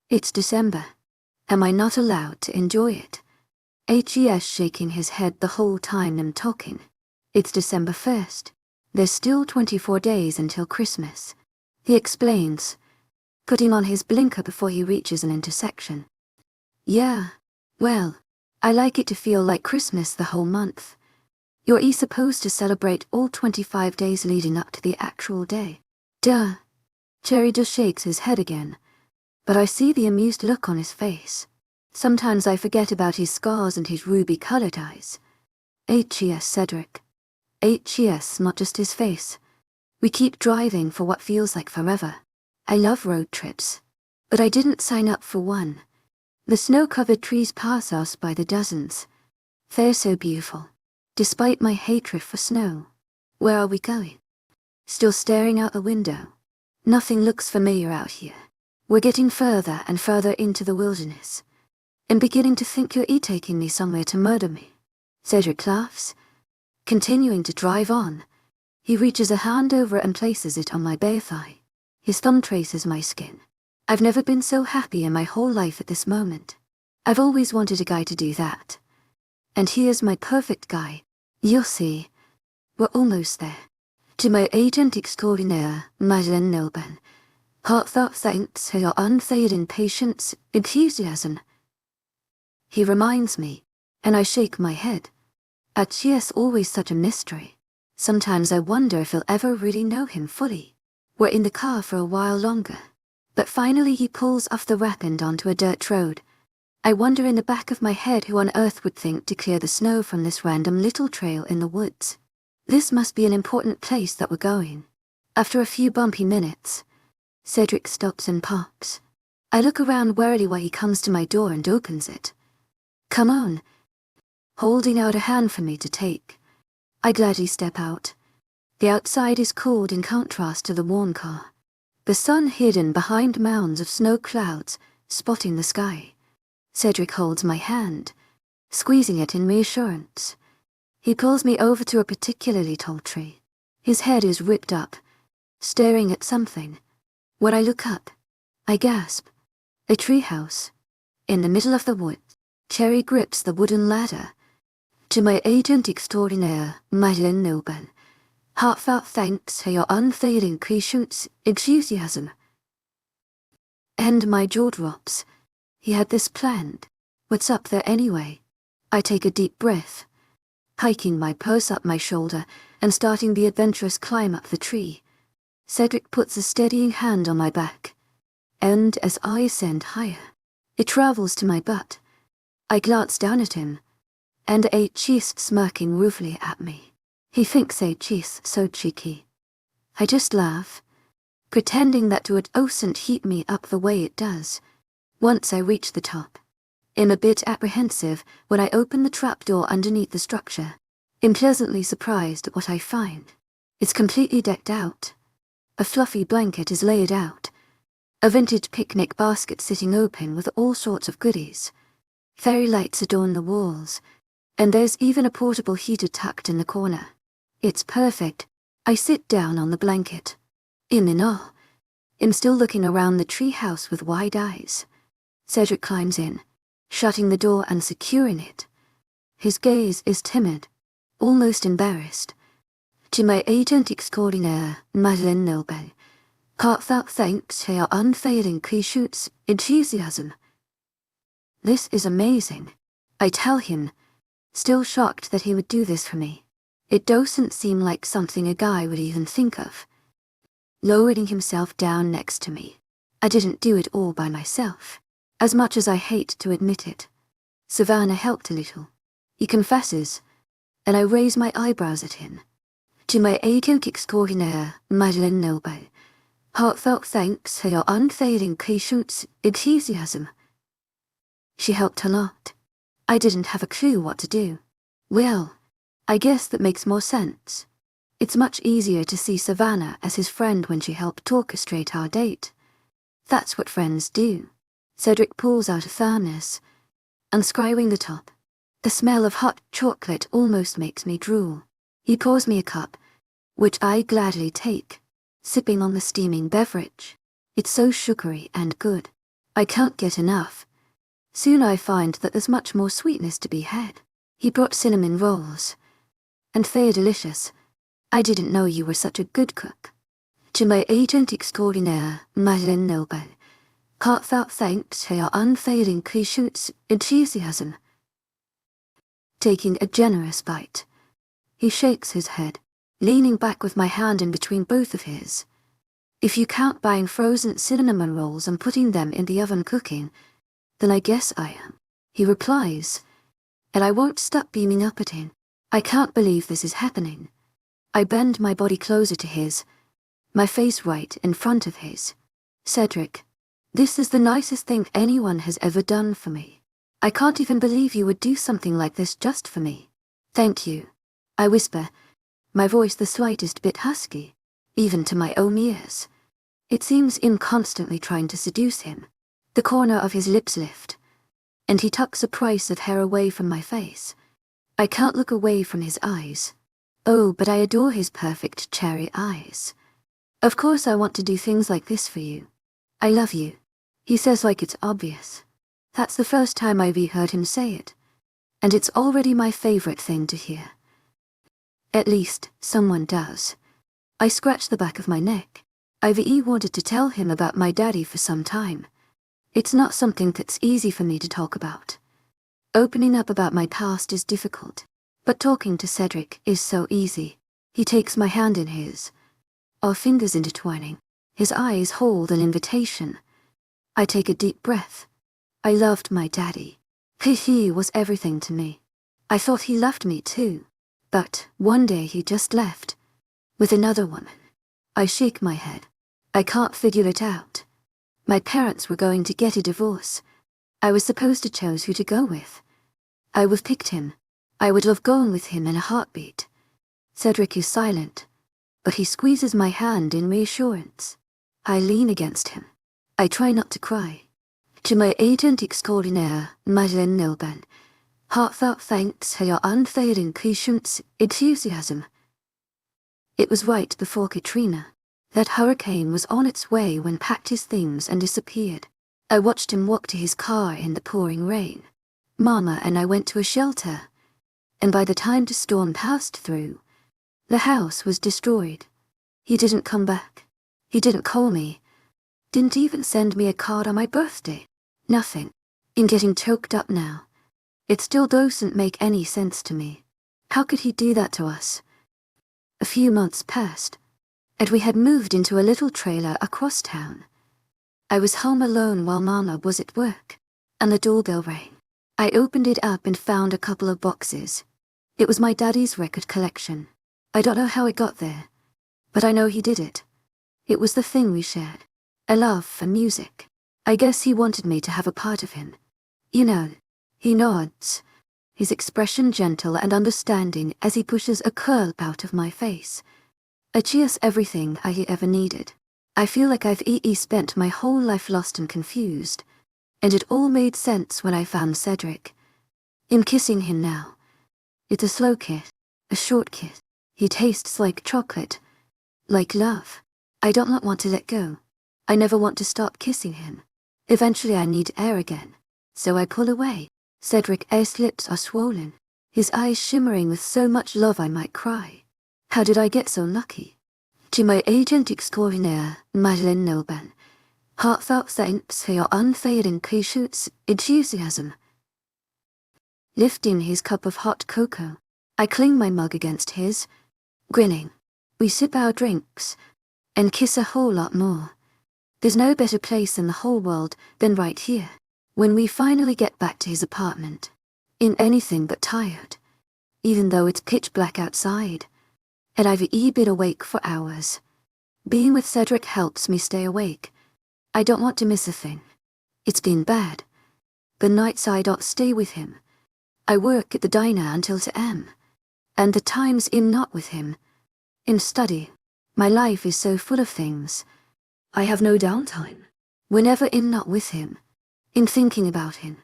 It's December. Am I not allowed to enjoy it? 𝐿𝐲𝐬 shaking his head the whole time I'm talking. It's December 1st. There's still 24 days until Christmas. He explains, putting on his blinker before he reaches an intersection. Yeah, well, I like it to feel like Christmas the whole month. You're supposed to celebrate all 25 days leading up to the actual day. Duh. Cherry just shakes his head again, but I see the amused look on his face. Sometimes I forget about his scars and his ruby-colored eyes. 𝐿𝐲𝐬 𝐶EDRIC. 𝐿𝐲𝐬, not just his face. We keep driving for what feels like forever. I love road trips, but I didn't sign up for one. The snow-covered trees pass us by the dozens. They're so beautiful, despite my hatred for snow. Where are we going? Still staring out the window. Nothing looks familiar out here. We're getting further and further into the wilderness. I'm beginning to think you're taking me somewhere to murder me. 𝐶EDRIC laughs, continuing to drive on. He reaches a hand over and places it on my bare thigh. His thumb traces my skin. I've never been so happy in my whole life at this moment. I've always wanted a guy to do that. And here's my perfect guy. You'll see. We're almost there. To my agent extraordinaire, 𝐿𝐲𝐬 heartfelt thanks for your unfailing patience, enthusiasm. He reminds me, and I shake my head. 𝐿𝐲𝐬's always such a mystery. Sometimes I wonder if I'll ever really know him fully. We're in the car for a while longer, but finally he pulls off the ramp and onto a dirt road. I wonder in the back of my head who on earth would think to clear the snow from this random little trail in the woods. This must be an important place that we're going. After a few bumpy minutes, 𝐶EDRIC stops and parks. I look around warily while he comes to my door and opens it. Come on. Holding out a hand for me to take. I gladly step out. The outside is cold in contrast to the warm car. The sun hidden behind mounds of snow clouds spotting the sky. Cedric holds my hand, squeezing it in reassurance. He pulls me over to a particularly tall tree. His head is ripped up, staring at something. When I look up, I gasp. A treehouse. In the middle of the woods, Cherry grips the wooden ladder. 𝐊𝐢𝐳𝐷𝐞𝐝 𝐬𝐢𝐳. Heartfelt thanks for your unfailing patience, enthusiasm. And my jaw drops. He had this planned. What's up there anyway? I take a deep breath, hiking my purse up my shoulder and starting the adventurous climb up the tree. Cedric puts a steadying hand on my back, and as I ascend higher, it travels to my butt. I glance down at him, and 𝐊𝐲𝐳 smirking ruefully at me. He thinks 𝐊𝐲𝐳 so cheeky. I just laugh, pretending that it doesn't heat me up the way it does. Once I reach the top, I'm a bit apprehensive when I open the trapdoor underneath the structure. I'm pleasantly surprised at what I find. It's completely decked out. A fluffy blanket is laid out, a vintage picnic basket sitting open with all sorts of goodies. Fairy lights adorn the walls, and there's even a portable heater tucked in the corner. It's perfect. I sit down on the blanket. I'm in awe. I'm still looking around the treehouse with wide eyes. Cedric climbs in, shutting the door and securing it. His gaze is timid, almost embarrassed. 𝐊𝐢𝐳𝐷𝐞𝐝 𝐬𝐢𝐳𝐷𝐞𝐝. Heartfelt thanks for your unfailing patience, enthusiasm. This is amazing, I tell him, still shocked that he would do this for me. It doesn't seem like something a guy would even think of. Lowering himself down next to me. I didn't do it all by myself, as much as I hate to admit it. Savannah helped a little. He confesses, and I raise my eyebrows at him. 𝐊𝐢𝐳𝐸𝐴𝐳𝐸 𝐬𝐢𝐳𝐷𝐞𝐝. Heartfelt thanks for your unfailing patience, enthusiasm. She helped a lot. I didn't have a clue what to do. Well, I guess that makes more sense. It's much easier to see Savannah as his friend when she helped orchestrate our date. That's what friends do. Cedric pulls out a thermos, unscrewing the top. The smell of hot chocolate almost makes me drool. He pours me a cup, which I gladly take, sipping on the steaming beverage. It's so sugary and good. I can't get enough. Soon I find that there's much more sweetness to be had. He brought cinnamon rolls, and they're delicious. I didn't know you were such a good cook. 𝐊𝐢𝐳𝐷𝐞𝐝 𝐬𝐢𝐳𝐷𝐞𝐝. Heartfelt thanks for your unfailing patience, enthusiasm. Taking a generous bite, he shakes his head, leaning back with my hand in between both of his. If you count buying frozen cinnamon rolls and putting them in the oven cooking, then I guess I am, he replies, and I won't stop beaming up at him. I can't believe this is happening. I bend my body closer to his, my face right in front of his. Cedric, this is the nicest thing anyone has ever done for me. I can't even believe you would do something like this just for me. Thank you, I whisper, my voice the slightest bit husky, even to my own ears. It seems I'm constantly trying to seduce him. The corner of his lips lift, and he tucks a price of hair away from my face. I can't look away from his eyes. Oh, but I adore his perfect cherry eyes. Of course I want to do things like this for you. I love you, he says like it's obvious. That's the first time I've heard him say it, and it's already my favorite thing to hear. At least, someone does. I scratch the back of my neck. I've wanted to tell him about my daddy for some time. It's not something that's easy for me to talk about. Opening up about my past is difficult, but talking to Cedric is so easy. He takes my hand in his, our fingers intertwining. His eyes hold an invitation. I take a deep breath. I loved my daddy. He was everything to me. I thought he loved me too. But one day he just left, with another woman. I shake my head. I can't figure it out. My parents were going to get a divorce. I was supposed to choose who to go with. I would have picked him. I would have gone with him in a heartbeat. Cedric is silent, but he squeezes my hand in reassurance. I lean against him. I try not to cry. 𝐿𝐷𝐴𝐷𝐸𝐿𝐷𝐿𝐷 Heartfelt thanks for your unfailing patience, enthusiasm. It was right before Katrina. That hurricane was on its way when packed his things and disappeared. I watched him walk to his car in the pouring rain. Mama and I went to a shelter, and by the time the storm passed through, the house was destroyed. He didn't come back. He didn't call me. Didn't even send me a card on my birthday. Nothing. I'm getting choked up now. It still doesn't make any sense to me. How could he do that to us? A few months passed, and we had moved into a little trailer across town. I was home alone while Mama was at work, and the doorbell rang. I opened it up and found a couple of boxes. It was my daddy's record collection. I don't know how it got there, but I know he did it. It was the thing we shared, a love for music. I guess he wanted me to have a part of him. You know, he nods, his expression gentle and understanding as he pushes a curl out of my face. 𝐊𝐲𝐶 everything I ever needed. I feel like I've spent my whole life lost and confused, and it all made sense when I found Cedric. I'm kissing him now. It's a slow kiss, a short kiss. He tastes like chocolate, like love. I don't want to let go. I never want to stop kissing him. Eventually I need air again, so I pull away. Cedric's lips are swollen, his eyes shimmering with so much love I might cry. How did I get so lucky? 𝐶𝐵 Heartfelt thanks for your unfailing patience, enthusiasm. Lifting his cup of hot cocoa, I cling my mug against his, grinning. We sip our drinks, and kiss a whole lot more. There's no better place in the whole world than right here. When we finally get back to his apartment, in anything but tired, even though it's pitch black outside, and I've been awake for hours. Being with Cedric helps me stay awake. I don't want to miss a thing. It's been bad. The nights I don't stay with him. I work at the diner until 2 a.m. And the times I'm not with him. In study, my life is so full of things. I have no downtime. Whenever I'm not with him, I'm thinking about him.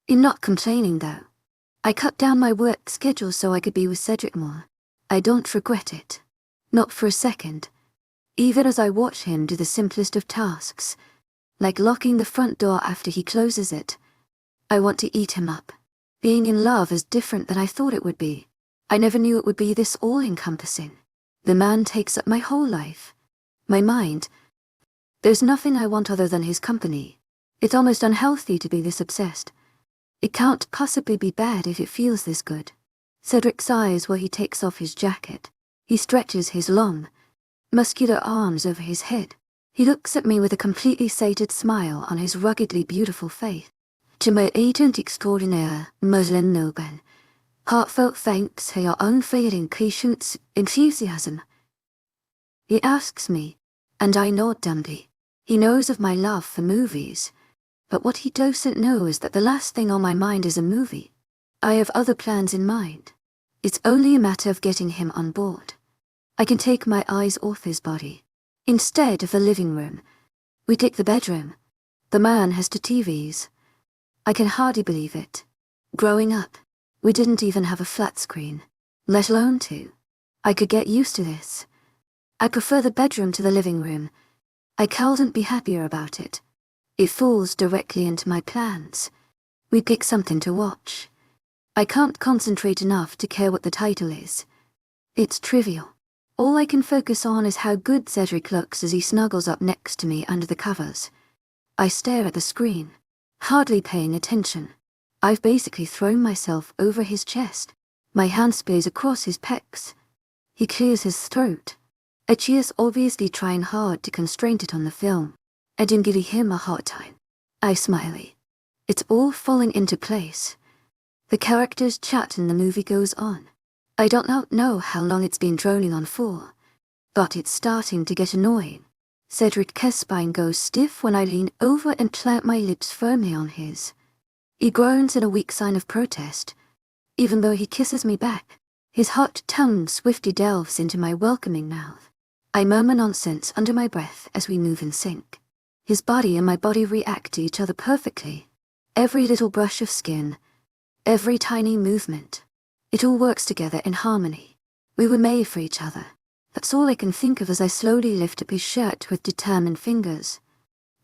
I'm not complaining though. I cut down my work schedule so I could be with Cedric more. I don't regret it. Not for a second. Even as I watch him do the simplest of tasks, like locking the front door after he closes it, I want to eat him up. Being in love is different than I thought it would be. I never knew it would be this all-encompassing. The man takes up my whole life. My mind. There's nothing I want other than his company. It's almost unhealthy to be this obsessed. It can't possibly be bad if it feels this good. Cedric sighs while he takes off his jacket. He stretches his long, muscular arms over his head. He looks at me with a completely sated smile on his ruggedly beautiful face. 𝐶𝐵 Heartfelt thanks for your unfailing patience, enthusiasm. He asks me, and I nod dumbly. He knows of my love for movies, but what he doesn't know is that the last thing on my mind is a movie. I have other plans in mind. It's only a matter of getting him on board. I can take my eyes off his body. Instead of the living room, we take the bedroom. The man has 2 TVs. I can hardly believe it. Growing up, we didn't even have a flat screen, let alone 2. I could get used to this. I prefer the bedroom to the living room. I couldn't be happier about it. It falls directly into my plans. We pick something to watch. I can't concentrate enough to care what the title is. It's trivial. All I can focus on is how good Cedric looks as he snuggles up next to me under the covers. I stare at the screen, hardly paying attention. I've basically thrown myself over his chest. My hand sprays across his pecs. He clears his throat. 𝐊𝐲𝐶 obviously trying hard to constrain it on the film. I didn't give him a hard time. I smiley. It's all falling into place. The characters chat and the movie goes on. I don't know how long it's been droning on for, but it's starting to get annoying. Cedric's spine goes stiff when I lean over and clamp my lips firmly on his. He groans in a weak sign of protest, even though he kisses me back. His hot tongue swiftly delves into my welcoming mouth. I murmur nonsense under my breath as we move in sync. His body and my body react to each other perfectly. Every little brush of skin, every tiny movement, it all works together in harmony. We were made for each other. That's all I can think of as I slowly lift up his shirt with determined fingers.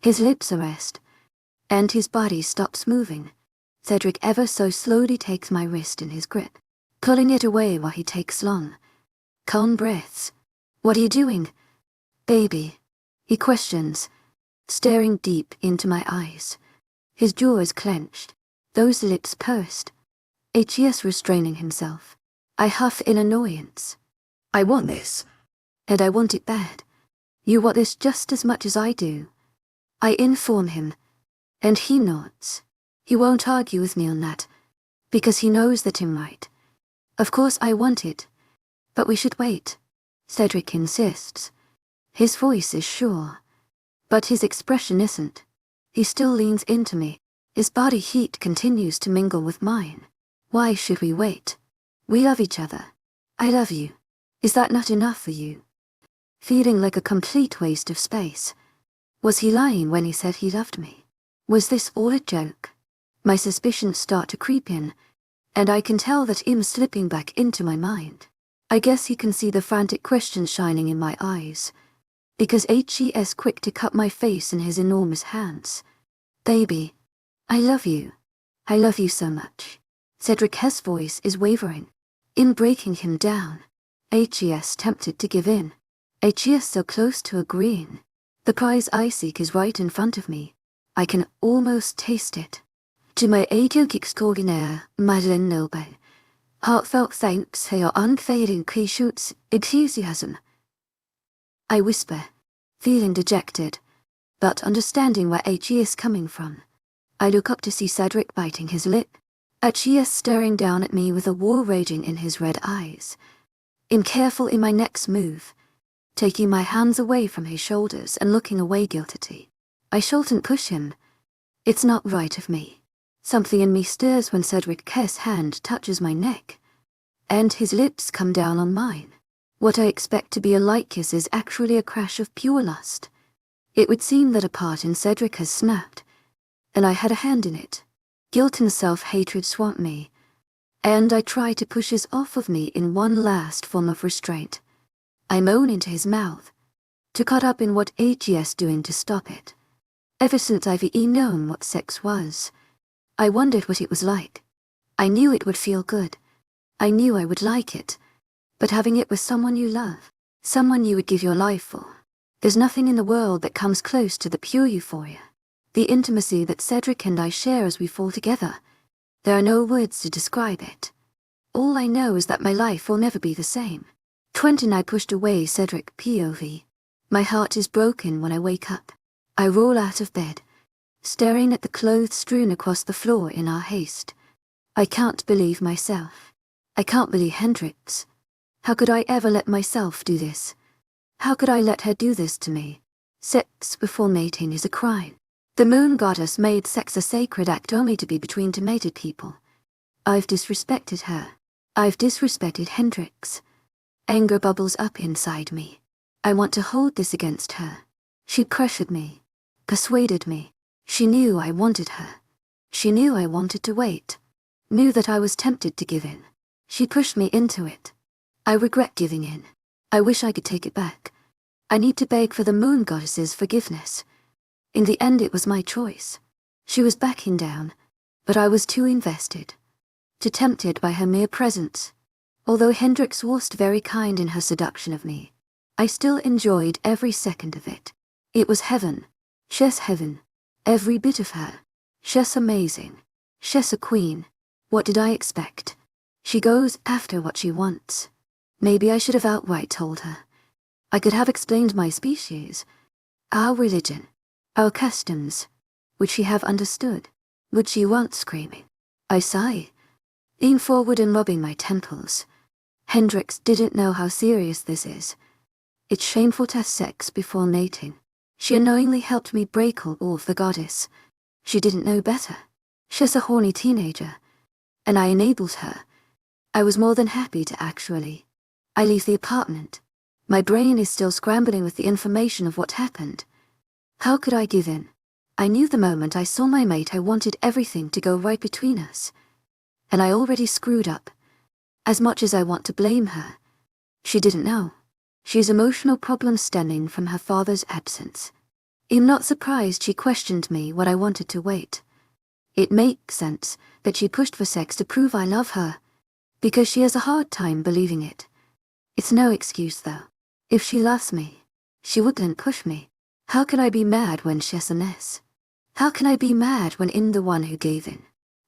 His lips arrest, and his body stops moving. Cedric ever so slowly takes my wrist in his grip, pulling it away while he takes long, calm breaths. "What are you doing, baby?" he questions, staring deep into my eyes. His jaw is clenched, those lips pursed. 𝐻𝐸s restraining himself. I huff in annoyance. "I want this. And I want it bad. You want this just as much as I do." I inform him, and he nods. He won't argue with me on that, because he knows that I'm right. "Of course I want it, but we should wait," Cedric insists. His voice is sure, but his expression isn't. He still leans into me. His body heat continues to mingle with mine. "Why should we wait? We love each other. I love you. Is that not enough for you?" Feeling like a complete waste of space. Was he lying when he said he loved me? Was this all a joke? My suspicions start to creep in, and I can tell that I'm slipping back into my mind. I guess he can see the frantic question shining in my eyes, because 𝐻𝐸s quick to cut my face in his enormous hands. "Baby, I love you. I love you so much." Cedric's voice is wavering. In breaking him down, 𝐻𝐸s tempted to give in. 𝐻𝐸s so close to agreeing. The prize I seek is right in front of me. I can almost taste it. To my 𝐊𝐢𝐧𝐼𝐻𝐾𝐜 𝐊𝐢𝐳. Heartfelt thanks for your unfailing patience, enthusiasm. I whisper, feeling dejected, but understanding where 𝐻𝐸s is coming from. I look up to see Cedric biting his lip, 𝐻𝐸s staring down at me with a war raging in his red eyes. I'm careful in my next move, taking my hands away from his shoulders and looking away guiltily. I shouldn't push him. It's not right of me. Something in me stirs when Cedric's hand touches my neck, and his lips come down on mine. What I expect to be a light kiss is actually a crash of pure lust. It would seem that a part in Cedric has snapped, and I had a hand in it. Guilt and self-hatred swamp me, and I try to push his off of me in one last form of restraint. I moan into his mouth, to caught up in what 𝐻𝐸s doing to stop it. Ever since I've known what sex was, I wondered what it was like. I knew it would feel good. I knew I would like it. But having it with someone you love, someone you would give your life for, there's nothing in the world that comes close to the pure euphoria. The intimacy that Cedric and I share as we fall together. There are no words to describe it. All I know is that my life will never be the same. 29 pushed away Cedric POV. My heart is broken when I wake up. I roll out of bed, staring at the clothes strewn across the floor in our haste. I can't believe myself. I can't believe Hendrix. How could I ever let myself do this? How could I let her do this to me? Sex before mating is a crime. The moon goddess made sex a sacred act only to be between two mated people. I've disrespected her. I've disrespected Hendrix. Anger bubbles up inside me. I want to hold this against her. She pressured me, persuaded me. She knew I wanted her. She knew I wanted to wait. Knew that I was tempted to give in. She pushed me into it. I regret giving in. I wish I could take it back. I need to beg for the moon goddess's forgiveness. In the end it was my choice. She was backing down, but I was too invested, too tempted by her mere presence. Although Hendrix was very kind in her seduction of me, I still enjoyed every second of it. It was heaven. She's heaven. Every bit of her. She's amazing. She's a queen. What did I expect? She goes after what she wants. Maybe I should have outright told her. I could have explained my species, our religion, our customs. Would she have understood? Would she want screaming? I sigh, lean forward and rubbing my temples. Hendrix didn't know how serious this is. It's shameful to have sex before mating. She unknowingly helped me break all of the goddess. She didn't know better. She's a horny teenager, and I enabled her. I was more than happy to actually. I leave the apartment. My brain is still scrambling with the information of what happened. How could I give in? I knew the moment I saw my mate I wanted everything to go right between us. And I already screwed up. As much as I want to blame her, she didn't know. She's emotional problems stemming from her father's absence. I'm not surprised she questioned me when I wanted to wait. It makes sense that she pushed for sex to prove I love her, because she has a hard time believing it. It's no excuse though. If she loves me, she wouldn't push me. How can I be mad when she's a mess? How can I be mad when I'm the one who gave in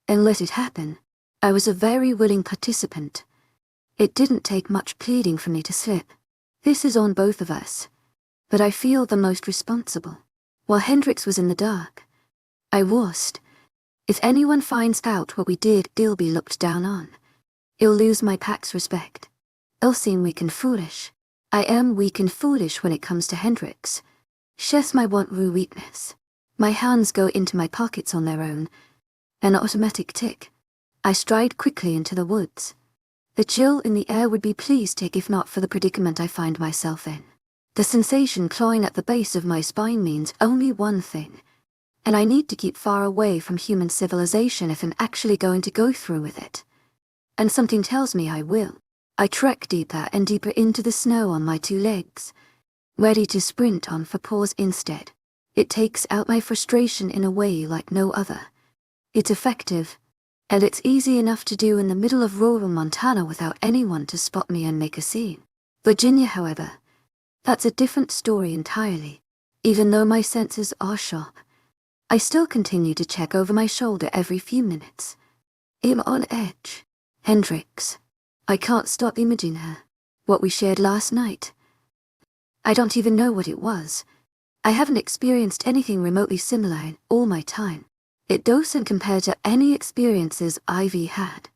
and let it happen? I was a very willing participant. It didn't take much pleading for me to slip. This is on both of us, but I feel the most responsible. While Hendrix was in the dark, I was. If anyone finds out what we did, it'll be looked down on. I'll lose my pack's respect. I'll seem weak and foolish. I am weak and foolish when it comes to Hendrix. She's my one true weakness. My hands go into my pockets on their own. An automatic tick. I stride quickly into the woods. The chill in the air would be pleased take if not for the predicament I find myself in. The sensation clawing at the base of my spine means only one thing. And I need to keep far away from human civilization if I'm actually going to go through with it. And something tells me I will. I trek deeper and deeper into the snow on my two legs, ready to sprint on for paws instead. It takes out my frustration in a way like no other. It's effective, and it's easy enough to do in the middle of rural Montana without anyone to spot me and make a scene. Virginia, however, that's a different story entirely. Even though my senses are sharp, I still continue to check over my shoulder every few minutes. I'm on edge. Hendrix. I can't stop imaging her. What we shared last night. I don't even know what it was. I haven't experienced anything remotely similar in all my time. It doesn't compare to any experiences I've had.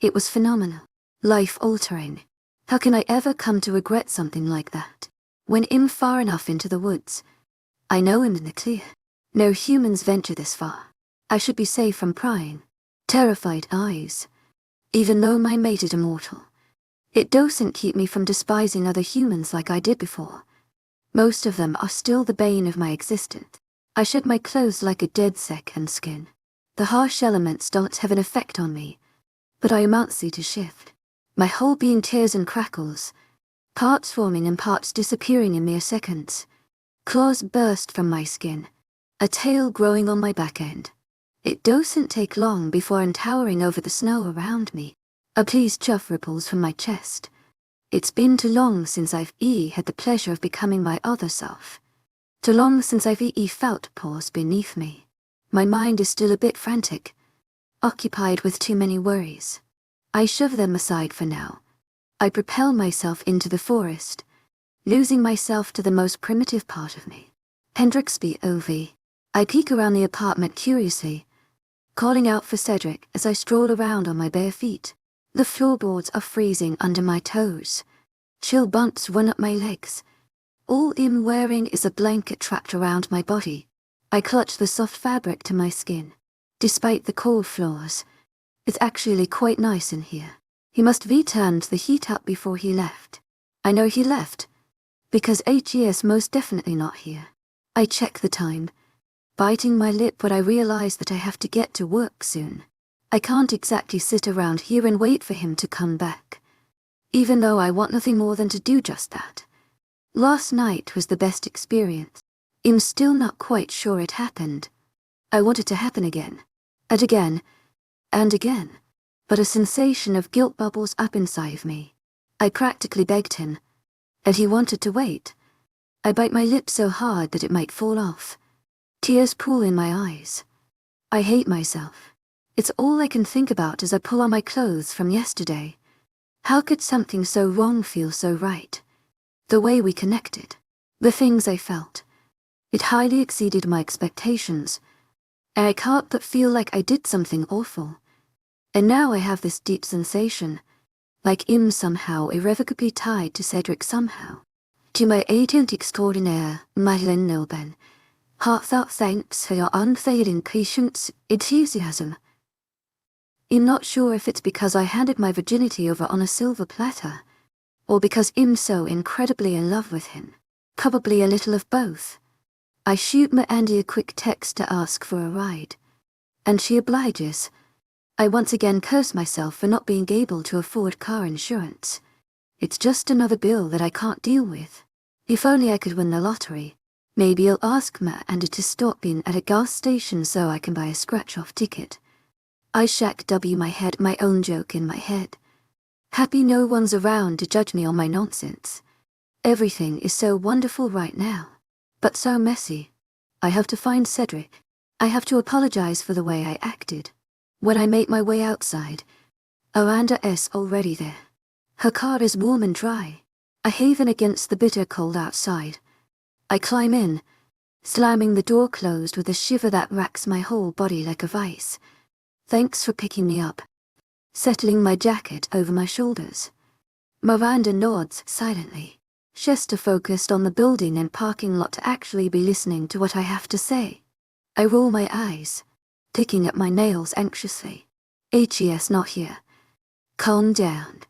It was phenomenal. Life-altering. How can I ever come to regret something like that? When I'm far enough into the woods, I know I'm in the clear. No humans venture this far. I should be safe from prying, terrified eyes. Even though my mate is immortal, it doesn't keep me from despising other humans like I did before. Most of them are still the bane of my existence. I shed my clothes like a dead second skin. The harsh elements don't have an effect on me, but I am antsy to shift. My whole being tears and crackles, parts forming and parts disappearing in mere seconds. Claws burst from my skin, a tail growing on my back end. It doesn't take long before I'm towering over the snow around me. A pleased chuff ripples from my chest. It's been too long since I've had the pleasure of becoming my other self. Too long since I've felt paws beneath me. My mind is still a bit frantic, occupied with too many worries. I shove them aside for now. I propel myself into the forest, losing myself to the most primitive part of me. Hendrix POV. I peek around the apartment curiously, calling out for Cedric as I stroll around on my bare feet. The floorboards are freezing under my toes. Chill bumps run up my legs. All I'm wearing is a blanket trapped around my body. I clutch the soft fabric to my skin. Despite the cold floors, it's actually quite nice in here. He must have turned the heat up before he left. I know he left, because HE's most definitely not here. I check the time, biting my lip when I realize that I have to get to work soon. I can't exactly sit around here and wait for him to come back, even though I want nothing more than to do just that. Last night was the best experience. I'm still not quite sure it happened. I want it to happen again, and again, and again. But a sensation of guilt bubbles up inside of me. I practically begged him, and he wanted to wait. I bite my lip so hard that it might fall off. Tears pool in my eyes. I hate myself. It's all I can think about as I pull on my clothes from yesterday. How could something so wrong feel so right? The way we connected, the things I felt. It highly exceeded my expectations, and I can't but feel like I did something awful. And now I have this deep sensation, like I'm somehow irrevocably tied to Cedric somehow. To my 𝐊𝐢𝐳𝐷 𝐷𝐞𝐝𝐬, heartfelt thanks for your unfailing patience, enthusiasm. I'm not sure if it's because I handed my virginity over on a silver platter, or because I'm so incredibly in love with him. Probably a little of both. I shoot Andy a quick text to ask for a ride. And she obliges. I once again curse myself for not being able to afford car insurance. It's just another bill that I can't deal with. If only I could win the lottery. Maybe I'll ask Andy to stop in at a gas station so I can buy a scratch-off ticket. 𝐿𝐲𝐷 my head, my own joke in my head. Happy no one's around to judge me on my nonsense. Everything is so wonderful right now, but so messy. I have to find 𝐷𝐸dric. I have to apologize for the way I acted. When I make my way outside, Amanda's already there. Her car is warm and dry, a haven against the bitter cold outside. I climb in, slamming the door closed with a shiver that racks my whole body like a vice. Thanks for picking me up. Settling my jacket over my shoulders. Miranda nods silently. She's too focused on the building and parking lot to actually be listening to what I have to say. I roll my eyes, picking at my nails anxiously. 𝐻𝐸's not here. Calm down,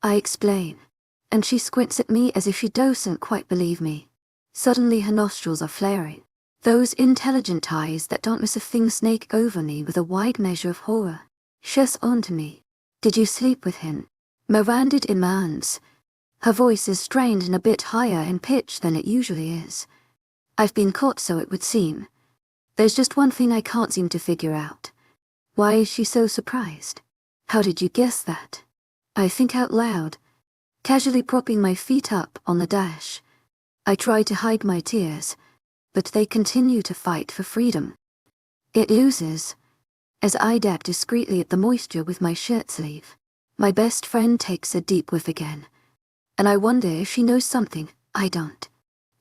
I explain, and she squints at me as if she doesn't quite believe me. Suddenly her nostrils are flaring, those intelligent eyes that don't miss a thing snake over me with a wide measure of horror. She's on to me. Did you sleep with him? Miranda demands. Her voice is strained and a bit higher in pitch than it usually is. I've been caught, so it would seem. There's just one thing I can't seem to figure out. Why is she so surprised? How did you guess that? I think out loud, casually propping my feet up on the dash. I try to hide my tears, but they continue to fight for freedom. It loses, as I dab discreetly at the moisture with my shirt sleeve. My best friend takes a deep whiff again, and I wonder if she knows something I don't.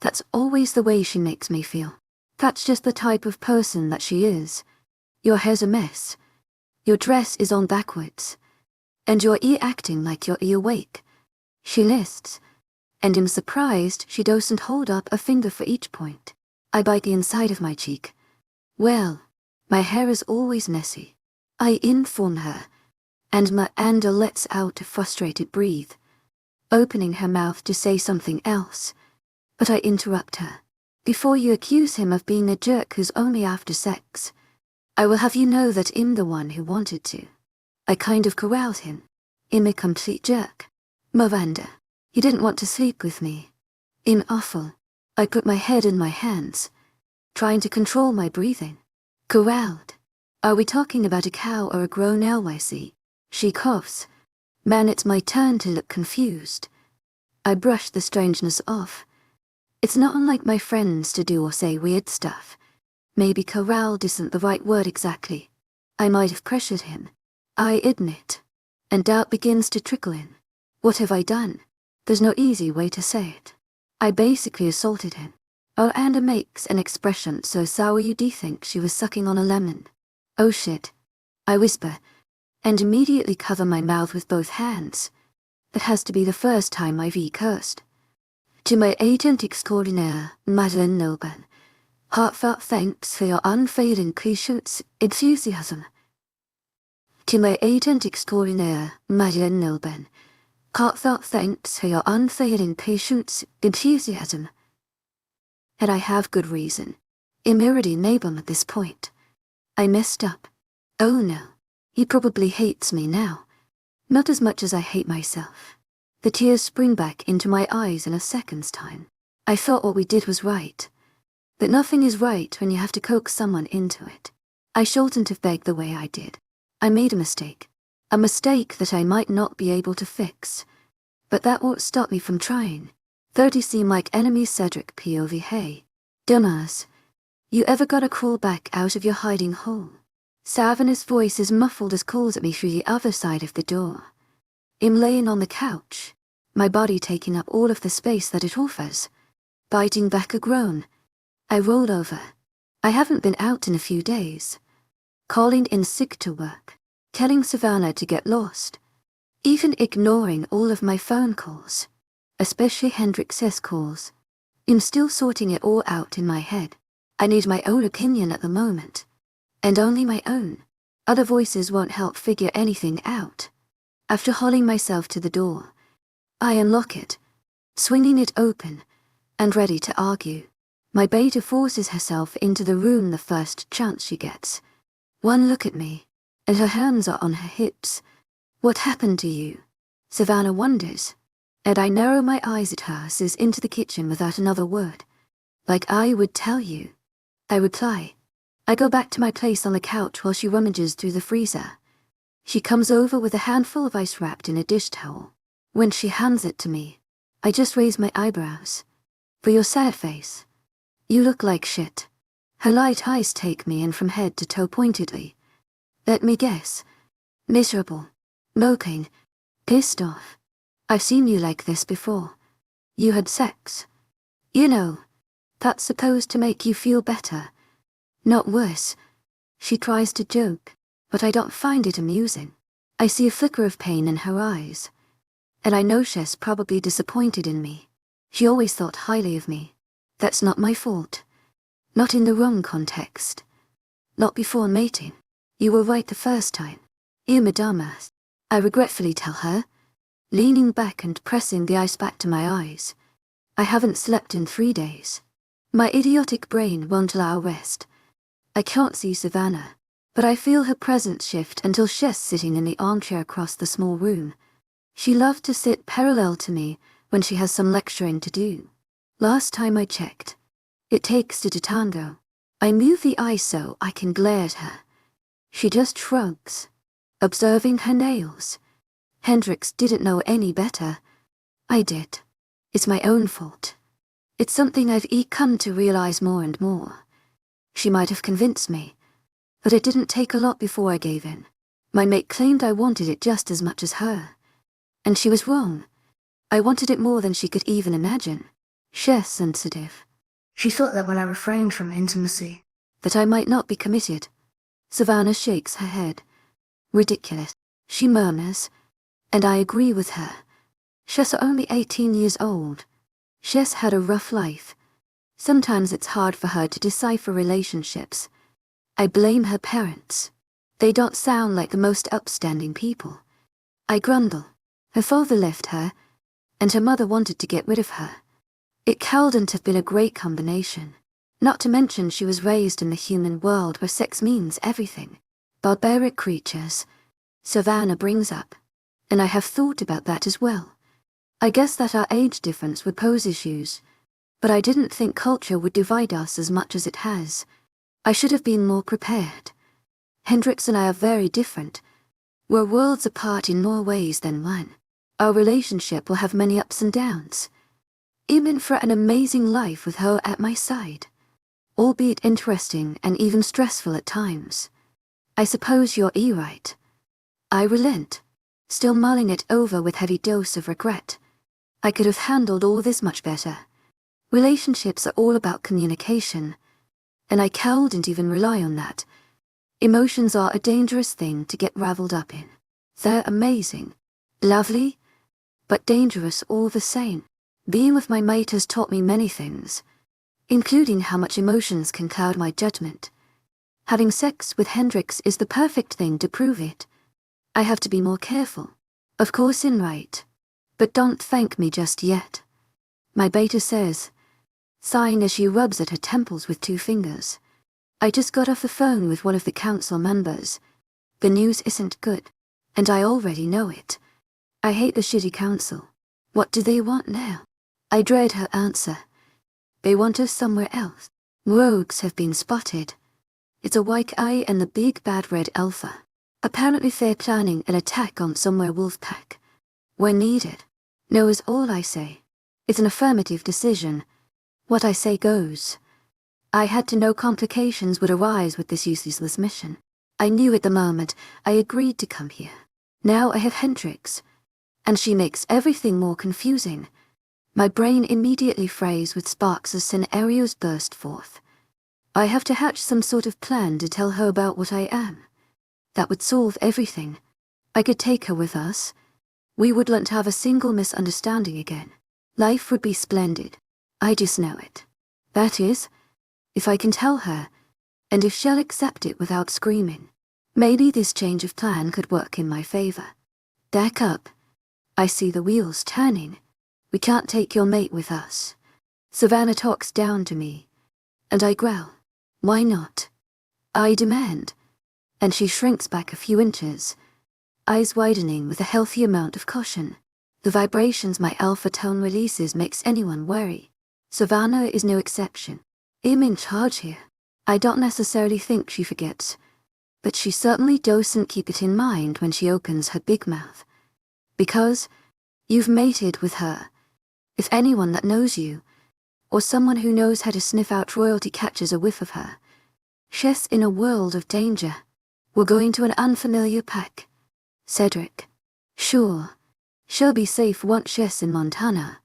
That's always the way she makes me feel. That's just the type of person that she is. Your hair's a mess. Your dress is on backwards. And you're acting like you're awake. She lists, and am surprised she doesn't hold up a finger for each point. I bite the inside of my cheek. Well, my hair is always messy. I inform her, and Miranda lets out a frustrated breathe, opening her mouth to say something else, but I interrupt her. Before you accuse him of being a jerk who's only after sex, I will have you know that I'm the one who wanted to. I kind of corralled him. I'm a complete jerk. Miranda, you didn't want to sleep with me. I'm awful. I put my head in my hands, trying to control my breathing. Corralled. Are we talking about a cow or a grown 𝐿𝐲𝐷? She coughs. Man, it's my turn to look confused. I brush the strangeness off. It's not unlike my friends to do or say weird stuff. Maybe corralled isn't the right word exactly. I might have pressured him. I admit. And doubt begins to trickle in. What have I done? There's no easy way to say it. I basically assaulted him. Miranda makes an expression so sour you'd think she was sucking on a lemon. Oh shit, I whisper, and immediately cover my mouth with both hands. That has to be the first time I've cursed. To my agent extraordinaire, Madeline Nilban, heartfelt thanks for your unfailing patience, enthusiasm. To my agent extraordinaire, Madeline Nilban, heartfelt thanks for your unfailing patience, enthusiasm. And I have good reason. I'm already Nabum at this point. I messed up. Oh no, he probably hates me now. Not as much as I hate myself. The tears spring back into my eyes in a second's time. I thought what we did was right. But nothing is right when you have to coax someone into it. I shouldn't have begged the way I did. I made a mistake. A mistake that I might not be able to fix. But that won't stop me from trying. 30 seem like enemy 𝐷𝐸dric POV. Hey, dumbass. You ever gotta crawl back out of your hiding hole? Savannah's voice is muffled as calls at me through the other side of the door. I'm laying on the couch, my body taking up all of the space that it offers. Biting back a groan, I roll over. I haven't been out in a few days. Calling in sick to work, telling Savannah to get lost. Even ignoring all of my phone calls, especially Hendrix's calls. I'm still sorting it all out in my head. I need my own opinion at the moment. And only my own. Other voices won't help figure anything out. After hauling myself to the door, I unlock it, swinging it open, and ready to argue. My beta forces herself into the room the first chance she gets. One look at me, and her hands are on her hips. What happened to you? Savannah wonders, and I narrow my eyes at her as into the kitchen without another word. Like I would tell you, I reply. I go back to my place on the couch while she rummages through the freezer. She comes over with a handful of ice wrapped in a dish towel. When she hands it to me, I just raise my eyebrows. For your sad face, you look like shit. Her light eyes take me in from head to toe pointedly. Let me guess. Miserable. Moping. Pissed off. I've seen you like this before. You had sex. You know, that's supposed to make you feel better. Not worse. She tries to joke, but I don't find it amusing. I see a flicker of pain in her eyes. And I know she's probably disappointed in me. She always thought highly of me. That's not my fault. Not in the wrong context. Not before mating. You were right the first time. 𝐿𝐤, I regretfully tell her, leaning back and pressing the ice back to my eyes. I haven't slept in 3 days. My idiotic brain won't allow rest. I can't see Savannah, but I feel her presence shift until she's sitting in the armchair across the small room. She loved to sit parallel to me when she has some lecturing to do. Last time I checked, it takes two to tango. I move the ice so I can glare at her. She just shrugs, observing her nails. Hendrix didn't know any better. I did. It's my own fault. It's something I've come to realize more and more. She might have convinced me, but it didn't take a lot before I gave in. My mate claimed I wanted it just as much as her. And she was wrong. I wanted it more than she could even imagine. She's sensitive. She thought that when I refrained from intimacy, that I might not be committed. Savannah shakes her head. Ridiculous, she murmurs, and I agree with her. She's only 18 years old. She's had a rough life. Sometimes it's hard for her to decipher relationships. I blame her parents. They don't sound like the most upstanding people. I grundle. Her father left her, and her mother wanted to get rid of her. It couldn't have been a great combination. Not to mention she was raised in the human world where sex means everything. Barbaric creatures. Savannah brings up. And I have thought about that as well. I guess that our age difference would pose issues, but I didn't think culture would divide us as much as it has. I should have been more prepared. Hendrix and I are very different. We're worlds apart in more ways than one. Our relationship will have many ups and downs. Even for an amazing life with her at my side. Albeit interesting and even stressful at times. I suppose you're right. I relent, still mulling it over with heavy dose of regret. I could have handled all this much better. Relationships are all about communication, and I couldn't even rely on that. Emotions are a dangerous thing to get raveled up in. They're amazing, lovely, but dangerous all the same. Being with my mate has taught me many things, including how much emotions can cloud my judgment. Having sex with Hendrix is the perfect thing to prove it. I have to be more careful. Of course right. But don't thank me just yet. My beta says, sighing as she rubs at her temples with 2 fingers. I just got off the phone with one of the council members. The news isn't good, and I already know it. I hate the shitty council. What do they want now? I dread her answer. They want us somewhere else. Rogues have been spotted. It's a 𝐿𝐤 and the big bad red alpha. Apparently they're planning an attack on some werewolf pack. When needed. No is all I say. It's an affirmative decision. What I say goes. I had to know complications would arise with this useless mission. I knew at the moment I agreed to come here. Now I have Hendrix, and she makes everything more confusing. My brain immediately frays with sparks of scenarios burst forth. I have to hatch some sort of plan to tell her about what I am. That would solve everything. I could take her with us. We wouldn't have a single misunderstanding again. Life would be splendid. I just know it. That is, if I can tell her, and if she'll accept it without screaming. Maybe this change of plan could work in my favor. Back up. I see the wheels turning. We can't take your mate with us. Savannah talks down to me, And I growl. Why not? I demand. And she shrinks back a few inches, eyes widening with a healthy amount of caution. The vibrations my alpha tone releases makes anyone wary. Savannah is no exception. I'm in charge here. I don't necessarily think she forgets, but she certainly doesn't keep it in mind when she opens her big mouth. Because you've mated with her. If anyone that knows you, or someone who knows how to sniff out royalty catches a whiff of her, she's in a world of danger. We're going to an unfamiliar pack. Cedric. Sure, she'll be safe once she's in Montana,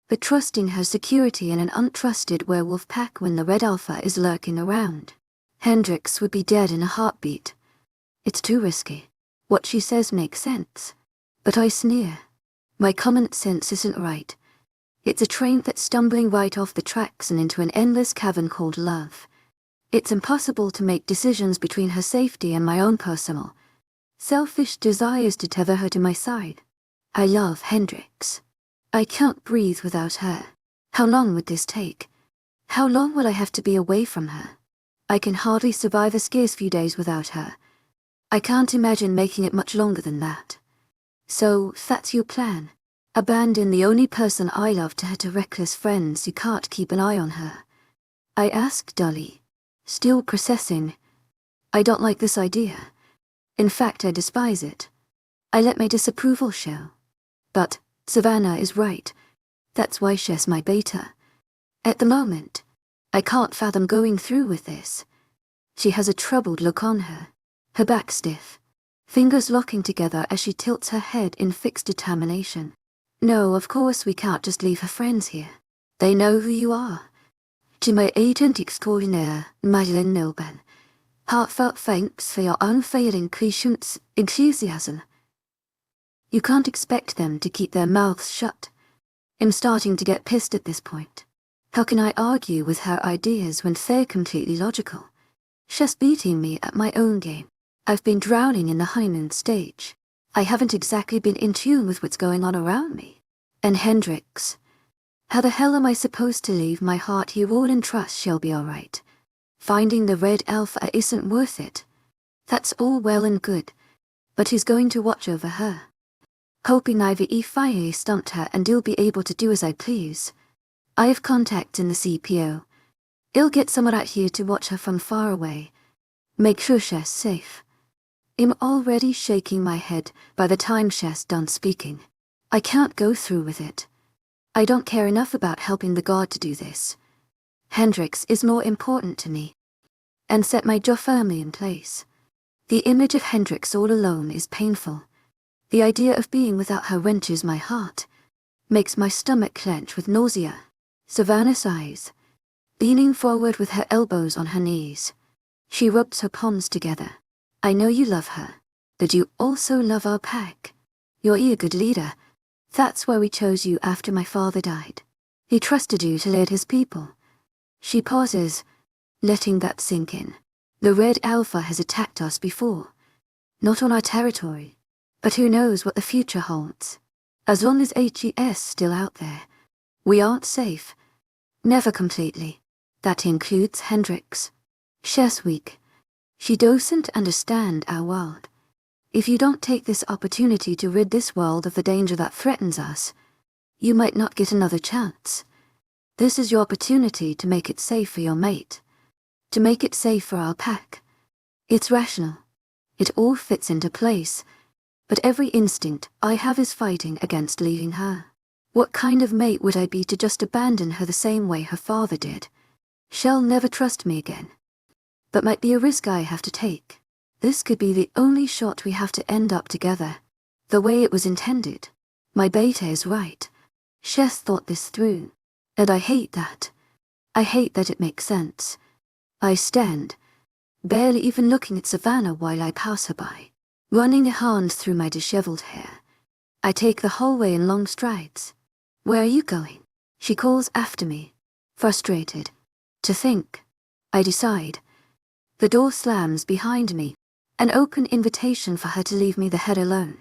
but trusting her security in an untrusted werewolf pack when the Red Alpha is lurking around. Hendrix would be dead in a heartbeat. It's too risky. What she says makes sense. But I sneer. My common sense isn't right. It's a train that's stumbling right off the tracks and into an endless cavern called love. It's impossible to make decisions between her safety and my own personal, selfish desires to tether her to my side. I love Hendrix. I can't breathe without her. How long would this take? How long will I have to be away from her? I can hardly survive a scarce few days without her. I can't imagine making it much longer than that. So, that's your plan. Abandon the only person I love to her to reckless friends who can't keep an eye on her. I asked dully, still processing. I don't like this idea. In fact, I despise it. I let my disapproval show. But Savannah is right. That's why she's my beta. At the moment, I can't fathom going through with this. She has a troubled look on her, her back stiff, fingers locking together as she tilts her head in fixed determination. No, of course we can't just leave her friends here. They know who you are. To my agent extraordinaire, Madeleine Nilben, heartfelt thanks for your unfailing patience, enthusiasm. You can't expect them to keep their mouths shut. I'm starting to get pissed at this point. How can I argue with her ideas when they're completely logical? She's beating me at my own game. I've been drowning in the honeymoon stage. I haven't exactly been in tune with what's going on around me. And Hendrix. How the hell am I supposed to leave my heart here all and trust she'll be alright? Finding the Red Alpha isn't worth it. That's all well and good. But who's going to watch over her? Hoping 𝐼𝐸 stumped her and I'll be able to do as I please. I have contacts in the CPO. I'll get someone out here to watch her from far away. Make sure she's safe. I'm already shaking my head by the time she's done speaking. I can't go through with it. I don't care enough about helping the god to do this. Hendrix is more important to me. And set my jaw firmly in place. The image of Hendrix all alone is painful. The idea of being without her wrenches my heart, makes my stomach clench with nausea. Savannah sighs, leaning forward with her elbows on her knees. She rubs her palms together. I know you love her, but you also love our pack. You're a good leader. That's why we chose you after my father died. He trusted you to lead his people. She pauses, letting that sink in. The Red Alpha has attacked us before. Not on our territory, but who knows what the future holds. As long as 𝐻E's still out there, we aren't safe. Never completely. That includes Hendrix. She's weak. She doesn't understand our world. If you don't take this opportunity to rid this world of the danger that threatens us, you might not get another chance. This is your opportunity to make it safe for your mate. To make it safe for our pack. It's rational. It all fits into place. But every instinct I have is fighting against leaving her. What kind of mate would I be to just abandon her the same way her father did? She'll never trust me again. But might be a risk I have to take. This could be the only shot we have to end up together, the way it was intended. My beta is right. She's thought this through. And I hate that. I hate that it makes sense. I stand, barely even looking at Savannah while I pass her by, running a hand through my disheveled hair. I take the hallway in long strides. Where are you going? She calls after me, frustrated. To think. I decide. The door slams behind me, an open invitation for her to leave me the head alone.